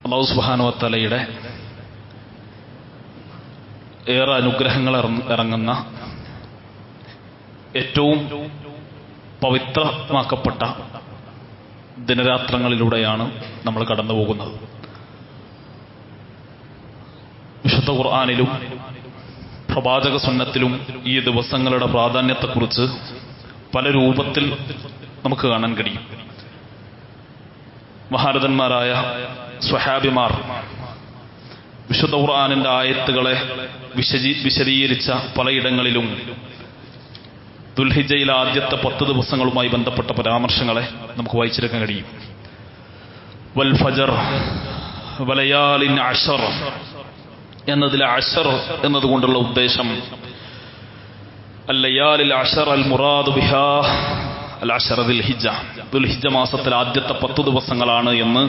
അല്ലാഹു സുബ്ഹാനഹു വ തആലയുടെ ഏറെ അനുഗ്രഹങ്ങൾ ഇറങ്ങുന്ന ഏറ്റവും പവിത്രമാക്കപ്പെട്ട ദിനരാത്രങ്ങളിലൂടെയാണ് നമ്മൾ കടന്നു പോകുന്നത്. വിശുദ്ധ ഖുർആനിലും പ്രവാചക സുന്നത്തിലും ഈ ദിവസങ്ങളുടെ പ്രാധാന്യത്തെക്കുറിച്ച് പല രൂപത്തിൽ നമുക്ക് കാണാൻ കഴിയും. മഹാരഥന്മാരായ സ്വഹാബിമാർ വിശുദ്ധ ഖുർആനിന്റെ ആയത്തുകളെ വിശദീകരിച്ച പലയിടങ്ങളിലും ദുൽഹിജ്ജയിലെ ആദ്യത്തെ 10 ദിവസങ്ങളുമായി ബന്ധപ്പെട്ട പരാമർശങ്ങളെ നമുക്ക് വായിച്ചെടുക്കാൻ കഴിയും. വൽ ഫജർ വലയാലിൻ അശർ എന്നതിലെ അശർ എന്നതുകൊണ്ടുള്ള ഉദ്ദേശം അല്ലയാലിൽ അശർ അൽ മുറാദ് ബിഹാ അൽ അശർ ദുൽഹിജ്ജ, ദുൽഹിജ്ജ മാസത്തിലെ ആദ്യത്തെ 10 ദിവസങ്ങളാണ് എന്ന്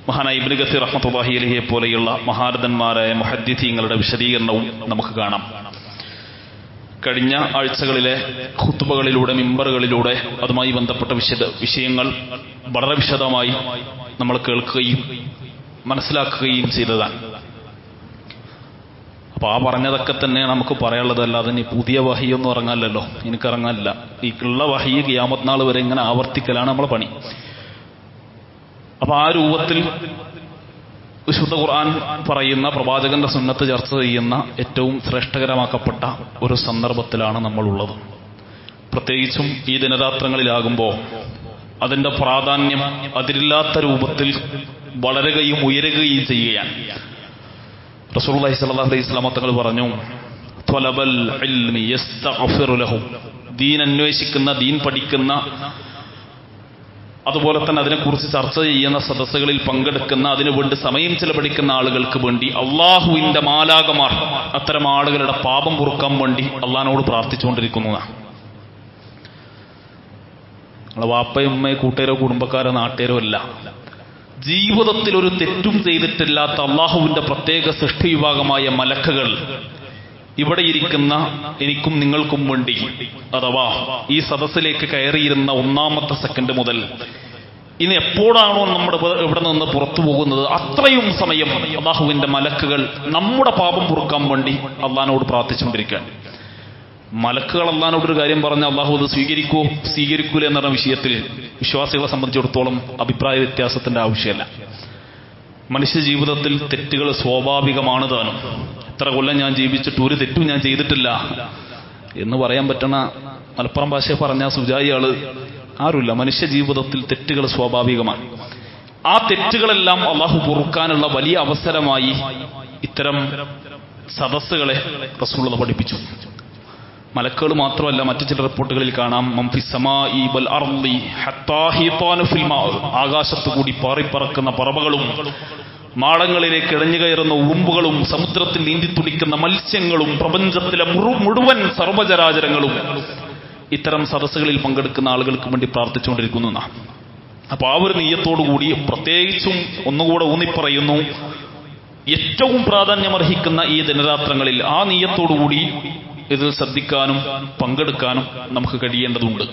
മഹാനായ ഇബ്നു കസീർ റഹ്മത്തുള്ളാഹി അലൈഹിയെ പോലെയുള്ള മഹാരഥന്മാരായ മുഹദ്ദിഥീങ്ങളുടെ വിശദീകരണവും നമുക്ക് കാണാം. കഴിഞ്ഞ ആഴ്ചകളിലെ ഖുത്ബകളിലൂടെ മിമ്പറുകളിലൂടെ അതുമായി ബന്ധപ്പെട്ട വിഷയങ്ങൾ വളരെ വിശദമായി നമ്മൾ കേൾക്കുകയും മനസ്സിലാക്കുകയും ചെയ്തതാണ്. അപ്പൊ ആ പറഞ്ഞതൊക്കെ തന്നെ നമുക്ക് പറയാനുള്ളതല്ല. അതിന് പുതിയ വഹിയൊന്നും ഇറങ്ങാനല്ലോ, എനിക്കിറങ്ങാനില്ല. ഈ ഉള്ള വഹി ഖിയാമത്ത് നാൾ വരെ ഇങ്ങനെ ആവർത്തിക്കലാണ് നമ്മളെ പണി. അപ്പൊ ആ രൂപത്തിൽ വിശുദ്ധ ഖുർആൻ പറയുന്ന പ്രവാചകന്റെ സുന്നത്ത് ചർച്ച ചെയ്യുന്ന ഏറ്റവും ശ്രേഷ്ഠകരമാക്കപ്പെട്ട ഒരു സന്ദർഭത്തിലാണ് നമ്മളുള്ളത്. പ്രത്യേകിച്ചും ഈ ദിനരാത്രങ്ങളിലാകുമ്പോൾ അതിന്റെ പ്രാധാന്യം അതിരില്ലാത്ത രൂപത്തിൽ വളരുകയും ഉയരുകയും ചെയ്യുകയാണ്. റസൂലുള്ളാഹി സ്വല്ലല്ലാഹു അലൈഹി വസല്ലം തങ്ങൾ പറഞ്ഞു, ത്വലബൽ ഇൽമി യസ്തഗ്ഫിറു ലഹു, ദീൻ അന്വേഷിക്കുന്ന, ദീൻ പഠിക്കുന്ന, അതുപോലെ തന്നെ അതിനെക്കുറിച്ച് ചർച്ച ചെയ്യുന്ന സദസ്സുകളിൽ പങ്കെടുക്കുന്ന, അതിനുവേണ്ടി സമയം ചെലവഴിക്കുന്ന ആളുകൾക്ക് വേണ്ടി അള്ളാഹുവിന്റെ മാലാകമാർ അത്തരം ആളുകളുടെ പാപം പൊറുക്കാൻ വേണ്ടി അള്ളാഹിനോട് പ്രാർത്ഥിച്ചുകൊണ്ടിരിക്കുന്നതാണ്. നമ്മളെ വാപ്പയും ഉമ്മയും കൂട്ടുകാരോ കുടുംബക്കാരോ നാട്ടുകാരോ അല്ല, ജീവിതത്തിൽ ഒരു തെറ്റും ചെയ്തിട്ടില്ലാത്ത അള്ളാഹുവിന്റെ പ്രത്യേക സൃഷ്ടി വിഭാഗമായ മലക്കുകൾ ഇവിടെ ഇരിക്കുന്ന എനിക്കും നിങ്ങൾക്കും വേണ്ടി, അഥവാ ഈ സദസ്സിലേക്ക് കയറിയിരുന്ന 1-ാമത്തെ സെക്കൻഡ് മുതൽ ഇനി എപ്പോഴാണോ നമ്മുടെ ഇവിടെ നിന്ന് പുറത്തു പോകുന്നത് അത്രയും സമയം അള്ളാഹുവിന്റെ മലക്കുകൾ നമ്മുടെ പാപം പൊറുക്കാൻ വേണ്ടി അള്ളാഹിനോട് പ്രാർത്ഥിച്ചുകൊണ്ടിരിക്കുകയാണ്. മലക്കുകൾ അള്ളാഹിനോടൊരു കാര്യം പറഞ്ഞ അള്ളാഹു അത് സ്വീകരിക്കൂല എന്ന വിഷയത്തിൽ വിശ്വാസികളെ സംബന്ധിച്ചിടത്തോളം അഭിപ്രായ വ്യത്യാസത്തിന്റെ ആവശ്യമല്ല. മനുഷ്യ ജീവിതത്തിൽ തെറ്റുകൾ സ്വാഭാവികമാണ് താനും. എത്ര കൊല്ലം ഞാൻ ജീവിച്ചിട്ട് ഒരു തെറ്റും ഞാൻ ചെയ്തിട്ടില്ല എന്ന് പറയാൻ പറ്റണ മലപ്പുറം ഭാഷയെ പറഞ്ഞ സുജായി ആള് ആരുമില്ല. മനുഷ്യ ജീവിതത്തിൽ തെറ്റുകൾ സ്വാഭാവികമാണ്. ആ തെറ്റുകളെല്ലാം അള്ളാഹു പൊറുക്കാനുള്ള വലിയ അവസരമായി ഇത്തരം സദസ്സുകളെ റസൂലുള്ളാഹി പഠിപ്പിച്ചു. മലക്കുകൾ മാത്രമല്ല, മറ്റു ചില റിപ്പോർട്ടുകളിൽ കാണാം മംഫിസ്സമാഇ വൽ അർളി ഹത്താ ഹീതാനു ഫിൽ മാ, ആകാശത്തു കൂടി പാറിപ്പറക്കുന്ന പറവകളും മാളങ്ങളിലേക്ക് ഇഴഞ്ഞു കയറുന്ന ഉറുമ്പുകളും സമുദ്രത്തിൽ നീന്തിത്തുടിക്കുന്ന മത്സ്യങ്ങളും പ്രപഞ്ചത്തിലെ മുഴുവൻ സർവ്വചരാചരങ്ങളും ഇത്തരം സദസ്സുകളിൽ പങ്കെടുക്കുന്ന ആളുകൾക്ക് വേണ്ടി പ്രാർത്ഥിച്ചുകൊണ്ടിരിക്കുന്നു. അപ്പൊ ആ ഒരു നിയ്യത്തോടുകൂടി പ്രത്യേകിച്ചും ഒന്നുകൂടെ ഊന്നിപ്പറയുന്നു, ഏറ്റവും പ്രാധാന്യമർഹിക്കുന്ന ഈ ദിനരാത്രങ്ങളിൽ ആ നിയ്യത്തോടുകൂടി ഇതിൽ ശ്രദ്ധിക്കാനും പങ്കെടുക്കാനും നമുക്ക് കഴിയേണ്ടതുണ്ട്.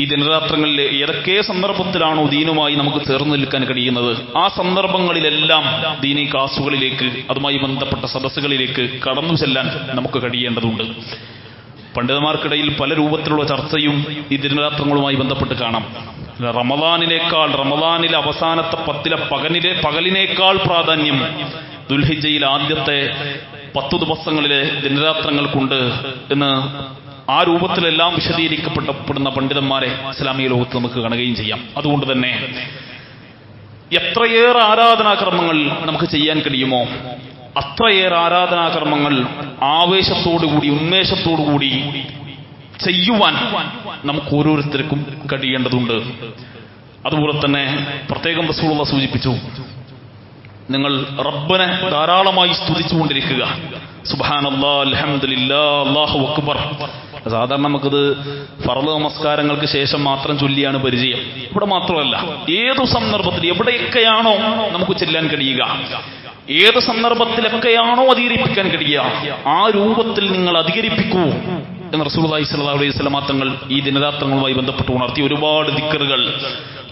ഈ ദിനരാത്രങ്ങളിൽ ഏതൊക്കെ സന്ദർഭത്തിലാണോ ദീനുമായി നമുക്ക് ചേർന്ന് നിൽക്കാൻ കഴിയുന്നത് ആ സന്ദർഭങ്ങളിലെല്ലാം ദീനി ക്ലാസുകളിലേക്ക്, അതുമായി ബന്ധപ്പെട്ട സദസ്സുകളിലേക്ക് കടന്നു ചെല്ലാൻ നമുക്ക് കഴിയേണ്ടതുണ്ട്. പണ്ഡിതന്മാർക്കിടയിൽ പല രൂപത്തിലുള്ള ചർച്ചയും ഈ ദിനരാത്രങ്ങളുമായി ബന്ധപ്പെട്ട് കാണാം. റമദാനിലെ അവസാനത്തെ 10 പകലിനേക്കാൾ പ്രാധാന്യം ദുൽഹിജ്ജയിൽ ആദ്യത്തെ 10 ദിവസങ്ങളിലെ ദിനരാത്രങ്ങൾക്കുണ്ട് എന്ന് ആ രൂപത്തിലെല്ലാം വിശദീകരിക്കപ്പെടുന്ന പണ്ഡിതന്മാരെ ഇസ്ലാമിക ലോകത്ത് നമുക്ക് കാണുകയും ചെയ്യാം. അതുകൊണ്ട് തന്നെ എത്രയേറെ ആരാധനാകർമ്മങ്ങൾ നമുക്ക് ചെയ്യാൻ കഴിയുമോ അത്രയേറെ ആരാധനാകർമ്മങ്ങൾ ആവേശത്തോടുകൂടി ഉന്മേഷത്തോടുകൂടി ചെയ്യുവാൻ നമുക്ക് ഓരോരുത്തർക്കും കഴിയേണ്ടതുണ്ട്. അതുപോലെ തന്നെ പ്രത്യേകം റസൂലുള്ളാഹി സൂചിപ്പിച്ചു, നിങ്ങൾ റബ്ബനെ ധാരാളമായി സ്തുതിച്ചുകൊണ്ടിരിക്കുക. സുബ്ഹാനല്ലാഹ്, അൽഹംദുലില്ലാഹ്, അല്ലാഹു അക്ബർ. സാധാരണ നമുക്കിത് ഫർള് നമസ്കാരങ്ങൾക്ക് ശേഷം മാത്രം ചൊല്ലിയാണ് പരിചയം. ഇവിടെ മാത്രമല്ല, ഏതു സന്ദർഭത്തിൽ എവിടെയൊക്കെയാണോ നമുക്ക് ചെല്ലാൻ കഴിയുക, ഏത് സന്ദർഭത്തിലൊക്കെയാണോ അധികരിപ്പിക്കാൻ കഴിയുക ആ രൂപത്തിൽ നിങ്ങൾ അധികരിപ്പിക്കൂ എന്ന് റസൂലുള്ളാഹി സ്വല്ലല്ലാഹു അലൈഹി വസല്ലം തങ്ങൾ ഈ ദിനരാത്രങ്ങളുമായി ബന്ധപ്പെട്ട് ഉണർത്തി ഒരുപാട് ദിക്റുകൾ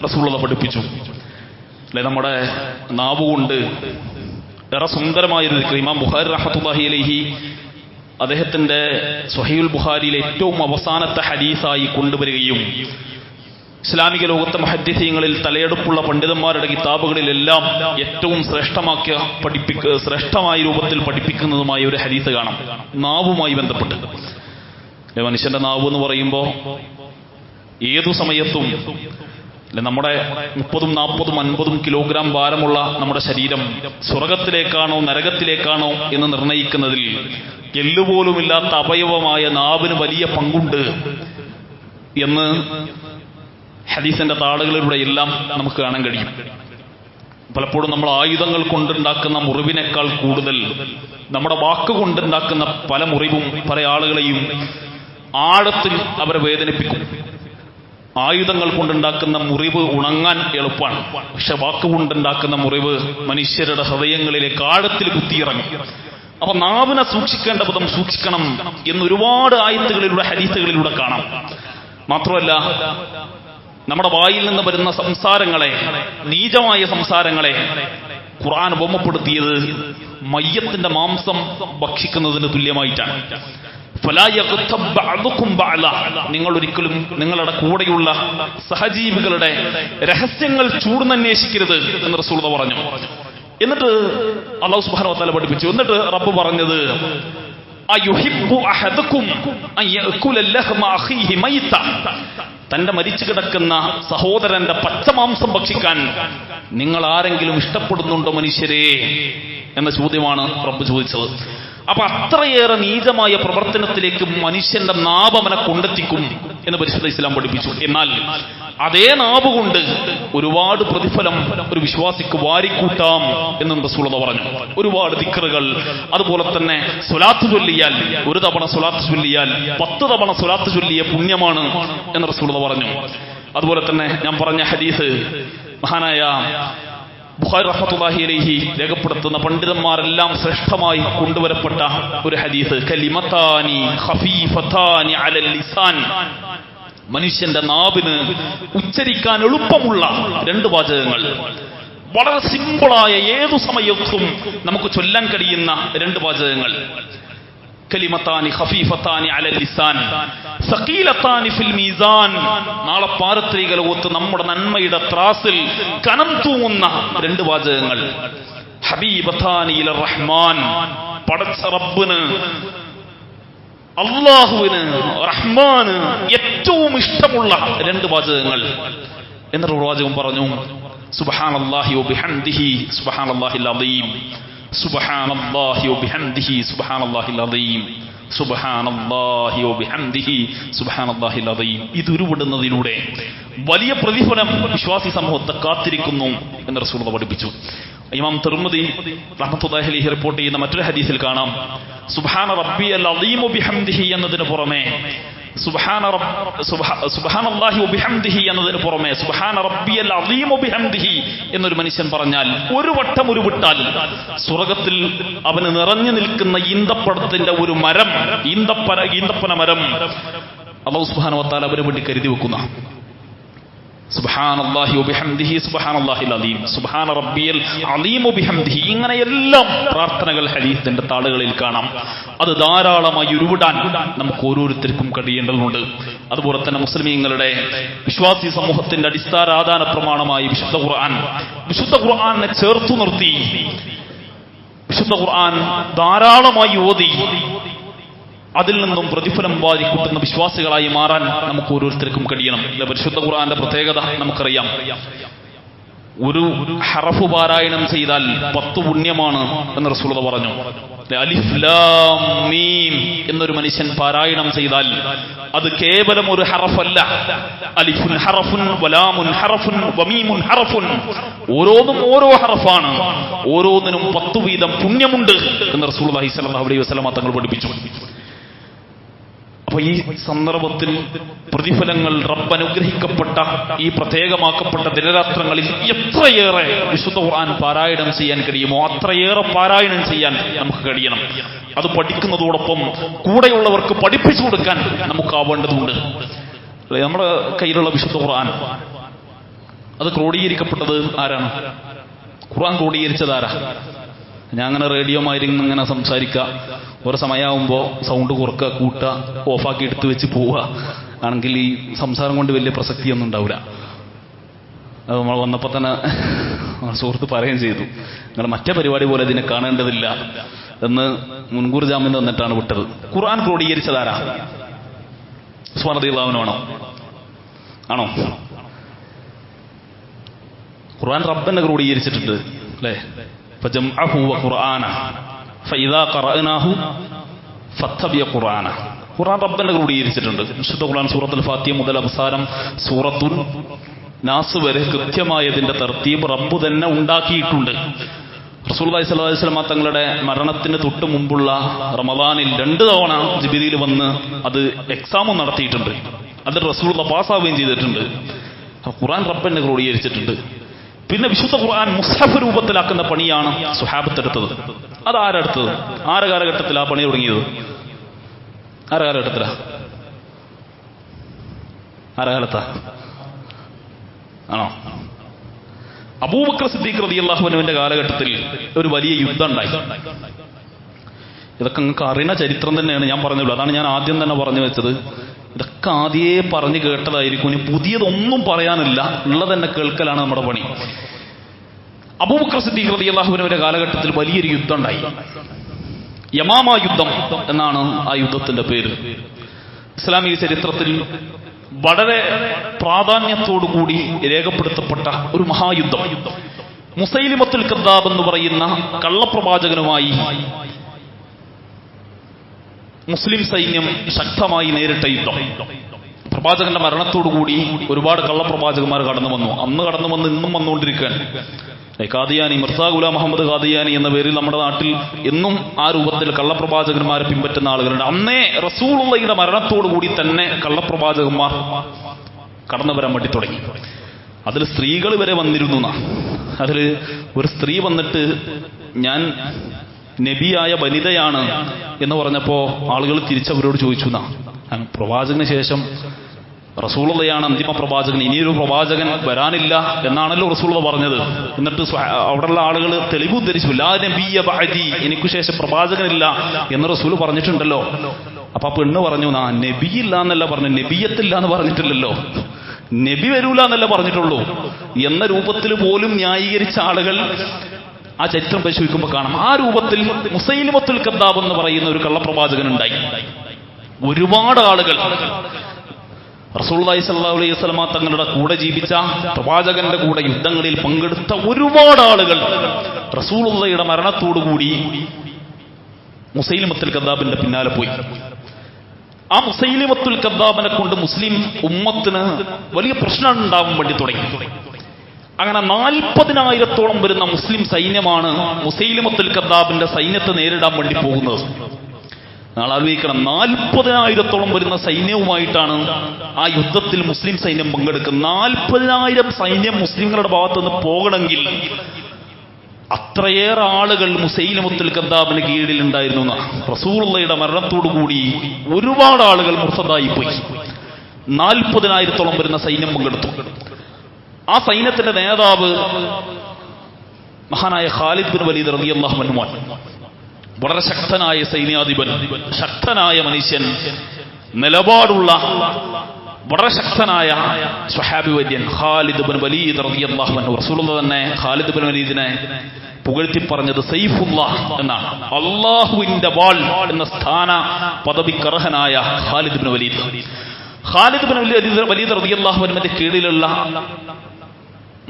റസൂലുള്ളാഹി പഠിപ്പിച്ചു. അല്ലെ, നമ്മുടെ നാവുകൊണ്ട് ഏറെ സുന്ദരമായൊരു ദിക്ർ ഇമാം ബുഖാരി റഹ്മത്തുള്ളാഹി അലൈഹി അദ്ദേഹത്തിന്റെ സ്വഹീഹുൽ ബുഖാരിയിലെ ഏറ്റവും അവസാനത്തെ ഹദീസായി കൊണ്ടുവരികയും ഇസ്ലാമിക ലോകത്തെ മുഹദ്ദിസീങ്ങളിൽ തലയെടുപ്പുള്ള പണ്ഡിതന്മാരുടെ കിതാബുകളിലെല്ലാം ഏറ്റവും ശ്രേഷ്ഠമായ രൂപത്തിൽ പഠിപ്പിക്കുന്നതുമായ ഒരു ഹദീസ് കാണാം നാവുമായി ബന്ധപ്പെട്ട്. മനുഷ്യന്റെ നാവ് എന്ന് പറയുമ്പോൾ ഏതു സമയത്തും നമ്മുടെ 30, 40, 50 കിലോഗ്രാം ഭാരമുള്ള നമ്മുടെ ശരീരം സ്വർഗത്തിലേക്കാണോ നരകത്തിലേക്കാണോ എന്ന് നിർണയിക്കുന്നതിൽ എല്ലുപോലുമില്ലാത്ത അവയവമായ നാവിന് വലിയ പങ്കുണ്ട് എന്ന് ഹദീസിന്റെ താളുകളിലൂടെ എല്ലാം നമുക്ക് കാണാൻ കഴിയും. പലപ്പോഴും നമ്മൾ ആയുധങ്ങൾ കൊണ്ടുണ്ടാക്കുന്ന മുറിവിനേക്കാൾ കൂടുതൽ നമ്മുടെ വാക്ക് കൊണ്ടുണ്ടാക്കുന്ന പല മുറിവും പല ആളുകളെയും ആഴത്തിൽ അവരെ വേദനിപ്പിക്കും. ആയുധങ്ങൾ കൊണ്ടുണ്ടാക്കുന്ന മുറിവ് ഉണങ്ങാൻ എളുപ്പമാണ്, പക്ഷെ വാക്കുകൊണ്ടുണ്ടാക്കുന്ന മുറിവ് മനുഷ്യരുടെ ഹൃദയങ്ങളിലേക്ക് ആഴത്തിൽ കുത്തിയിറങ്ങും. അപ്പൊ നാവിനെ സൂക്ഷിക്കേണ്ട വിധം സൂക്ഷിക്കണം എന്നൊരുപാട് ആയത്തുകളിലൂടെ ഹദീസുകളിലൂടെ കാണാം. മാത്രമല്ല, നമ്മുടെ വായിൽ നിന്ന് വരുന്ന സംസാരങ്ങളെ, നീചമായ സംസാരങ്ങളെ ഖുർആൻ ഉപമപ്പെടുത്തിയത് മയ്യത്തിന്റെ മാംസം ഭക്ഷിക്കുന്നതിന് തുല്യമായിട്ടാണ്. നിങ്ങൾ ഒരിക്കലും നിങ്ങളുടെ കൂടെയുള്ള സഹജീവികളുടെ രഹസ്യങ്ങൾ ചൂടുന്നന്വേഷിക്കരുത് എന്ന് റസൂൽ പറഞ്ഞു. എന്നിട്ട് അല്ലാഹു സുബ്ഹാനഹു വ തആല പഠിപ്പിച്ചു. എന്നിട്ട് റബ്ബ് പറഞ്ഞത്, അയുഹിബ്ബു അഹദുക്കും അൻ യഅകുല ലഹ്മ അഖീഹി മൈത, തന്റെ മരിച്ചു കിടക്കുന്ന സഹോദരന്റെ പച്ചമാംസം ഭക്ഷിക്കാൻ നിങ്ങൾ ആരെങ്കിലും ഇഷ്ടപ്പെടുന്നുണ്ടോ മനുഷ്യരെ എന്ന ചോദ്യമാണ് റബ്ബ് ചോദിച്ചത്. അപ്പൊ അത്രയേറെ നീചമായ പ്രവർത്തനത്തിലേക്ക് മനുഷ്യന്റെ നാവ് അവനെ കൊണ്ടെത്തിക്കും എന്ന് പരിശുദ്ധ ഇസ്ലാം പഠിപ്പിച്ചു. എന്നാൽ അതേ നാവ് കൊണ്ട് ഒരുപാട് പ്രതിഫലം ഒരു വിശ്വാസിക്ക് വാരിക്കൂട്ടാം എന്നും റസൂലുള്ളാഹി പറഞ്ഞു. ഒരുപാട് ദിക്റുകൾ, അതുപോലെ തന്നെ സ്വലാത്ത് ചൊല്ലിയാൽ, ഒരു തവണ സ്വലാത്ത് ചൊല്ലിയാൽ 10 തവണ സ്വലാത്ത് ചൊല്ലിയ പുണ്യമാണ് എന്ന് റസൂലുള്ളാഹി പറഞ്ഞു. അതുപോലെ തന്നെ ഞാൻ പറഞ്ഞ ഹദീസ് മഹാനായ ബുഖാരി റഹ്മത്തുള്ളാഹി അലൈഹി രേഖപ്പെടുത്തുന്ന പണ്ഡിതന്മാരെല്ലാം ശ്രേഷ്ഠമായി കൊണ്ടുവരപ്പെട്ട ഒരു ഹദീസ്, കലിമത്താനി ഖഫീഫത്താനി അലൽ ലിസാൻ, മനുഷ്യന്റെ നാവിന് ഉച്ചരിക്കാൻ എളുപ്പമുള്ള 2 വാചകങ്ങൾ, വളരെ സിമ്പിളായ ഏതു സമയത്തും നമുക്ക് ചൊല്ലാൻ കഴിയുന്ന 2 വാചകങ്ങൾ. കലിമത്താനി ഖഫീഫത്താനി അലൽ ലിസാൻ സഖീലത്താനി ഫിൽ മീസാൻ, നാളെ പാരത്രിക ലോകത്ത് നമ്മുടെ നന്മയുടെ ത്രാസിൽ കനം തൂങ്ങുന്ന 2 വാചകങ്ങൾ. ഹബീബത്താനി ഇലർ റഹ്മാൻ, പടച്ച റബ്ബിന്, അല്ലാഹുവിന്, റഹ്മാന് ഏറ്റവും ഇഷ്ടമുള്ള 2 വാചകങ്ങൾ. എന്നൊരു വാചകം പറഞ്ഞു, സുബ്ഹാനല്ലാഹി വബിഹംദിഹി സുബ്ഹാനല്ലാഹിൽ അദീം, സുബ്ഹാനല്ലാഹി വബിഹംദിഹി സുബ്ഹാനല്ലാഹിൽ അദീം, സുബ്ഹാനല്ലാഹി വബിഹംദിഹി സുബ്ഹാനല്ലാഹിൽ അദീം. ഇത് ഉരുവിടുന്നതിലൂടെ വലിയ പ്രതിഫലം വിശ്വാസി സമൂഹത്തെ കാത്തിരിക്കുന്നു എന്ന് റസൂലുള്ളാഹി പഠിപ്പിച്ചു. ഇമാം തിർമിദി റഹ്മത്തുള്ളാഹി അലൈഹി റിപ്പോർട്ട് ചെയ്യുന്ന മറ്റൊരു ഹദീസിൽ കാണാം, സുബ്ഹാന റബ്ബിയൽ അദീം ബിഹംദിഹി എന്നതിന് പുറമെ സുബ്ഹാനല്ലാഹി വബിഹംദിഹി എന്നതിന് പുറമെ സുബ്ഹാന റബ്ബിയൽ അദീം ബിഹംദിഹി എന്നൊരു മനുഷ്യൻ പറഞ്ഞാൽ, ഒരു വട്ടം ഉരുവിട്ടാൽ സ്വർഗത്തിൽ അവന് നിറഞ്ഞു നിൽക്കുന്ന ഈന്തപ്പഴത്തിന്റെ ഒരു മരം, ഈന്തപ്പന മരം അല്ലാഹു സുബ്ഹാനഹു വ തആല അവന് വേണ്ടി കരുതി വെക്കുന്ന. സുബ്ഹാനല്ലാഹി വബിഹംദിഹി സുബ്ഹാനല്ലാഹിൽ അദീം, സുബ്ഹാന റബ്ബിയൽ അദീം ബിഹംദിഹി, ഇങ്ങനെയെല്ലാം പ്രാർത്ഥനകൾ ഹദീസിന്റെ താളുകളിൽ കാണാം. അത് ധാരാളമായി ഉരുവിടാൻ നമുക്ക് ഓരോരുത്തർക്കും കഴിയേണ്ടതുണ്ട്. അതുപോലെ തന്നെ മുസ്ലിമീങ്ങളുടെ വിശ്വാസി സമൂഹത്തിന്റെ അടിസ്ഥാന ആധാന പ്രമാണമായി വിശുദ്ധ ഖുർആനെ ചേർത്തു നിർത്തി വിശുദ്ധ ഖുർആൻ ധാരാളമായി ഓതി അതിൽ നിന്നും പ്രതിഫലം വാരിക്കൂട്ടുന്ന വിശ്വാസികളായി മാറാൻ നമുക്ക് ഓരോരുത്തർക്കും കഴിയണം. പരിശുദ്ധ ഖുർആന്റെ പ്രത്യേകത നമുക്കറിയാം. ഒരു ഹറഫ് പാരായണം ചെയ്താൽ 10 പുണ്യമാണ് എന്ന് റസൂലുള്ളാഹി പറഞ്ഞു. അലിഫ് ലാം മീം എന്നൊരു മനുഷ്യൻ പാരായണം ചെയ്താൽ അത് കേവലം ഒരു ഹറഫല്ല, അലിഫുൻ ഹറഫുൻ വലാമുൻ ഹറഫുൻ വമീമുൻ ഹറഫുൻ, ഓരോന്നും ഓരോ ഹറഫാണ്, ഓരോന്നിനും 10 വീതം പുണ്യമുണ്ട് എന്ന് റസൂലുള്ളാഹി സ്വല്ലല്ലാഹു അലൈഹി വസല്ലം തങ്ങൾ പഠിപ്പിച്ചു. അപ്പൊ ഈ സന്ദർഭത്തിൽ പ്രതിഫലങ്ങൾ റബ്ബ് അനുഗ്രഹിക്കപ്പെട്ട ഈ പ്രത്യേകമാക്കപ്പെട്ട ദിനരാത്രങ്ങളിൽ എത്രയേറെ വിശുദ്ധ ഖുർആൻ പാരായണം ചെയ്യാൻ കഴിയുമോ അത്രയേറെ പാരായണം ചെയ്യാൻ നമുക്ക് കഴിയണം. അത് പഠിക്കുന്നതോടൊപ്പം കൂടെയുള്ളവർക്ക് പഠിപ്പിച്ചു കൊടുക്കാൻ നമുക്കാവേണ്ടതുണ്ട്. നമ്മുടെ കയ്യിലുള്ള വിശുദ്ധ ഖുർആൻ അത് ക്രോഡീകരിക്കപ്പെട്ടത് ആരാണ്? ഖുർആൻ ക്രോഡീകരിച്ചത് ആരാ? ഞാൻ അങ്ങനെ റേഡിയോ മാതിരിങ്ങനെ ഇങ്ങനെ സംസാരിക്കുക, ഒരു സമയമാകുമ്പോൾ സൗണ്ട് കുറക്കുക, കൂട്ടുക, ഓഫാക്കി എടുത്തു വെച്ച് പോവുക ആണെങ്കിൽ ഈ സംസാരം കൊണ്ട് വലിയ പ്രസക്തിയൊന്നും ഉണ്ടാവില്ല. അത് നമ്മൾ വന്നപ്പോൾ തന്നെ സുഹൃത്ത് പറയുകയും ചെയ്തു, നിങ്ങൾ മറ്റേ പരിപാടി പോലെ ഇതിനെ കാണേണ്ടതില്ല എന്ന് മുൻകൂർ ജാമ്യം തന്നിട്ടാണ് വിട്ടത്. ഖുർആൻ ക്രോഡീകരിച്ചതാരാ? ഉസ്മാൻ റളിയല്ലാഹു അൻഹു ആണോ? ഖുർആൻ റബ്ബന്നെ ക്രോഡീകരിച്ചിട്ടുണ്ട് അല്ലേ? ഫജംഅഹു വഖുർആന ഫഇദാ ഖറഅനാഹു ഫത്തബിഅ ഖുർആന. ഖുർആൻ റബ്ബന്നെ ക്രോഡീകരിച്ചിട്ടുണ്ട്. വിശുദ്ധ ഖുർആൻ സൂറത്തുൽ ഫാത്തിഹ മുതൽ അവസാനം സൂറത്തുൽ നാസ് വരെ കൃത്യമായതിന്റെ തർത്തീബ് റബ്ബ് തന്നെ ഉണ്ടാക്കിയിട്ടുണ്ട്. റസൂലുള്ളാഹി സ്വല്ലല്ലാഹു അലൈഹി വസല്ലം തങ്ങളുടെ മരണത്തിന് തൊട്ട് മുമ്പുള്ള റമദാനിൽ 2 തവണ ജിബ്രീൽ വന്ന് അത് എക്സാമും നടത്തിയിട്ടുണ്ട്. അത് റസൂലുള്ള പാസ്സാവുകയും ചെയ്തിട്ടുണ്ട്. ഖുർആൻ റബ്ബന്നെ ക്രോഡീകരിച്ചിട്ടുണ്ട്. പിന്നെ വിശുദ്ധ ഖുർആൻ മുസ്ഹഫ് രൂപത്തിലാക്കുന്ന പണിയാണ് സ്വഹാബത്ത് എടുത്തത്. അത് ആരെടുത്തത്? ആരെ കാലഘട്ടത്തിലാ പണി തുടങ്ങിയത്? ആരെ കാലഘട്ടത്തിലാ? ആരെ കാലത്താ? ആണോ? അബൂബക്കർ സിദ്ദീഖ് റളിയല്ലാഹു അൻഹുവിന്റെ കാലഘട്ടത്തിൽ ഒരു വലിയ യുദ്ധം ഉണ്ടായി. ഇതൊക്കെ നിങ്ങൾക്ക് അറിയുന്ന ചരിത്രം തന്നെയാണ്, ഞാൻ പറഞ്ഞുള്ളൂ. അതാണ് ഞാൻ ആദ്യം തന്നെ പറഞ്ഞു വെച്ചത്. ഇതൊക്കെ ആദ്യേ പറഞ്ഞു കേട്ടതായിരിക്കും. ഇനി പുതിയതൊന്നും പറയാനില്ല, ഉള്ളതെന്നെ കേൾക്കലാണ് നമ്മുടെ പണി. അബൂബക്കർ സിദ്ദീഖ് റളിയല്ലാഹു അൻഹുവിന്റെ കാലഘട്ടത്തിൽ വലിയൊരു യുദ്ധം ഉണ്ടായി. യമാമ യുദ്ധം എന്നാണ് ആ യുദ്ധത്തിന്റെ പേര്. ഇസ്ലാമിക ചരിത്രത്തിൽ വളരെ പ്രാധാന്യത്തോടുകൂടി രേഖപ്പെടുത്തപ്പെട്ട ഒരു മഹായുദ്ധം. മുസൈലിമത്തുൽ കദ്ദാബ് എന്ന് പറയുന്ന കള്ളപ്രവാചകനുമായി മുസ്ലിം സൈന്യം ശക്തമായി നേരിട്ട യുദ്ധം. പ്രവാചകന്റെ മരണത്തോടുകൂടി ഒരുപാട് കള്ളപ്രവാചകന്മാർ കടന്നു വന്നു. അന്ന് കടന്നു വന്ന് ഇന്നും വന്നുകൊണ്ടിരിക്കുകയാണ്. ഖാദിയാനി, മിർസാ ഗുലാം മുഹമ്മദ് ഖാദിയാനി എന്ന പേരിൽ നമ്മുടെ നാട്ടിൽ എന്നും ആ രൂപത്തിൽ കള്ളപ്രവാചകന്മാരെ പിൻപറ്റുന്ന ആളുകളുണ്ട്. അന്നേ റസൂലുള്ളാഹിയുടെ മരണത്തോടുകൂടി തന്നെ കള്ളപ്രവാചകന്മാർ കടന്നു വരാൻ വേണ്ടി തുടങ്ങി. അതിൽ സ്ത്രീകൾ വരെ വന്നിരുന്നു. അതിൽ ഒരു സ്ത്രീ വന്നിട്ട് ഞാൻ നബിയായ വനിതയാണ് എന്ന് പറഞ്ഞപ്പോ ആളുകൾ തിരിച്ചവരോട് ചോദിച്ചു, പ്രവാചകന് ശേഷം റസൂലുള്ളയാണ് അന്തിമ പ്രവാചകൻ, ഇനിയൊരു പ്രവാചകൻ വരാനില്ല എന്നാണല്ലോ റസൂലുള്ള പറഞ്ഞത്. എന്നിട്ട് അവിടെയുള്ള ആളുകൾ തെളിവ് ഉദ്ധരിച്ചു, ലാ നബിയ്യ ബഅദി, എനിക്കു ശേഷം പ്രവാചകനില്ല എന്ന് റസൂൽ പറഞ്ഞിട്ടുണ്ടല്ലോ. അപ്പൊ പെണ്ണ് പറഞ്ഞു, നബിയില്ല എന്നല്ല പറഞ്ഞു, നബിയത്തില്ല എന്ന് പറഞ്ഞിട്ടില്ലല്ലോ, നബി വരൂല എന്നല്ല പറഞ്ഞിട്ടുള്ളൂ എന്ന രൂപത്തിൽ പോലും ന്യായീകരിച്ച ആളുകൾ ആ ചരിത്രം പരിശോധിക്കുമ്പോൾ കാണാം. ആ രൂപത്തിൽ മുസൈലിമത്തുൽ കദ്ദാബ് എന്ന് പറയുന്ന ഒരു കള്ളപ്രവാചകൻ ഉണ്ടായി. ഒരുപാട് ആളുകൾ റസൂലുള്ളാഹി സ്വല്ലല്ലാഹു അലൈഹി വസല്ലം തങ്ങളുടെ കൂടെ ജീവിച്ച പ്രവാചകന്റെ കൂടെ യുദ്ധങ്ങളിൽ പങ്കെടുത്ത ഒരുപാട് ആളുകൾ റസൂലുള്ളാഹിയുടെ മരണത്തോടുകൂടി മുസൈലിമത്തുൽ കദ്ദാബിന്റെ പിന്നാലെ പോയി. ആ മുസൈലിമത്തുൽ കദ്ദാബിനെ കൊണ്ട് മുസ്ലിം ഉമ്മത്തിന് വലിയ പ്രശ്നം ഉണ്ടാവാൻ വേണ്ടി തുടങ്ങി. അങ്ങനെ 40,000-ഓളം വരുന്ന മുസ്ലിം സൈന്യമാണ് മുസൈലിമത്തുൽ കദ്ദാബിന്റെ സൈന്യത്തെ നേരിടാൻ വേണ്ടി പോകുന്നത്. നാളെ ആലോചിക്കണം, 40,000-ഓളം വരുന്ന സൈന്യവുമായിട്ടാണ് ആ യുദ്ധത്തിൽ മുസ്ലിം സൈന്യം പങ്കെടുക്കുന്നത്. 40,000 സൈന്യം മുസ്ലിങ്ങളുടെ ഭാഗത്തുനിന്ന് പോകണമെങ്കിൽ അത്രയേറെ ആളുകൾ മുസൈലിമത്തുൽ കദ്ദാബിന് കീഴിലുണ്ടായിരുന്നു. റസൂലുള്ളാഹിയുടെ മരണത്തോടുകൂടി ഒരുപാട് ആളുകൾ മുർത്തദായി പോയി. 40,000-ഓളം വരുന്ന സൈന്യം പങ്കെടുത്തു. ആ സൈന്യത്തിന്റെ നേതാവ് മഹാനായ ഖാലിദ് ബിൻ വലീദ് റളിയല്ലാഹു അൻഹു, വളരെ ശക്തനായ സൈന്യാധിപൻ, ശക്തനായ മനുഷ്യൻ, നിലപാടുള്ള വളരെ ശക്തനായ സ്വഹാബി വര്യൻ ഖാലിദ് ബിൻ വലീദ് റളിയല്ലാഹു അൻഹു. റസൂലുള്ളാഹി തന്നെ ഖാലിദ് ബിൻ വലീദിനെ പുകഴ്ത്തി പറഞ്ഞത് സൈഫുല്ലാഹ് എന്നാണ്. അള്ളാഹുവിന്റെ വാൾ എന്ന സ്ഥാന പദവിക്കർഹനായ Khalid bin Walid. Khalid bin Walid റളിയല്ലാഹു അൻഹുവിന്റെ കീഴിലുള്ള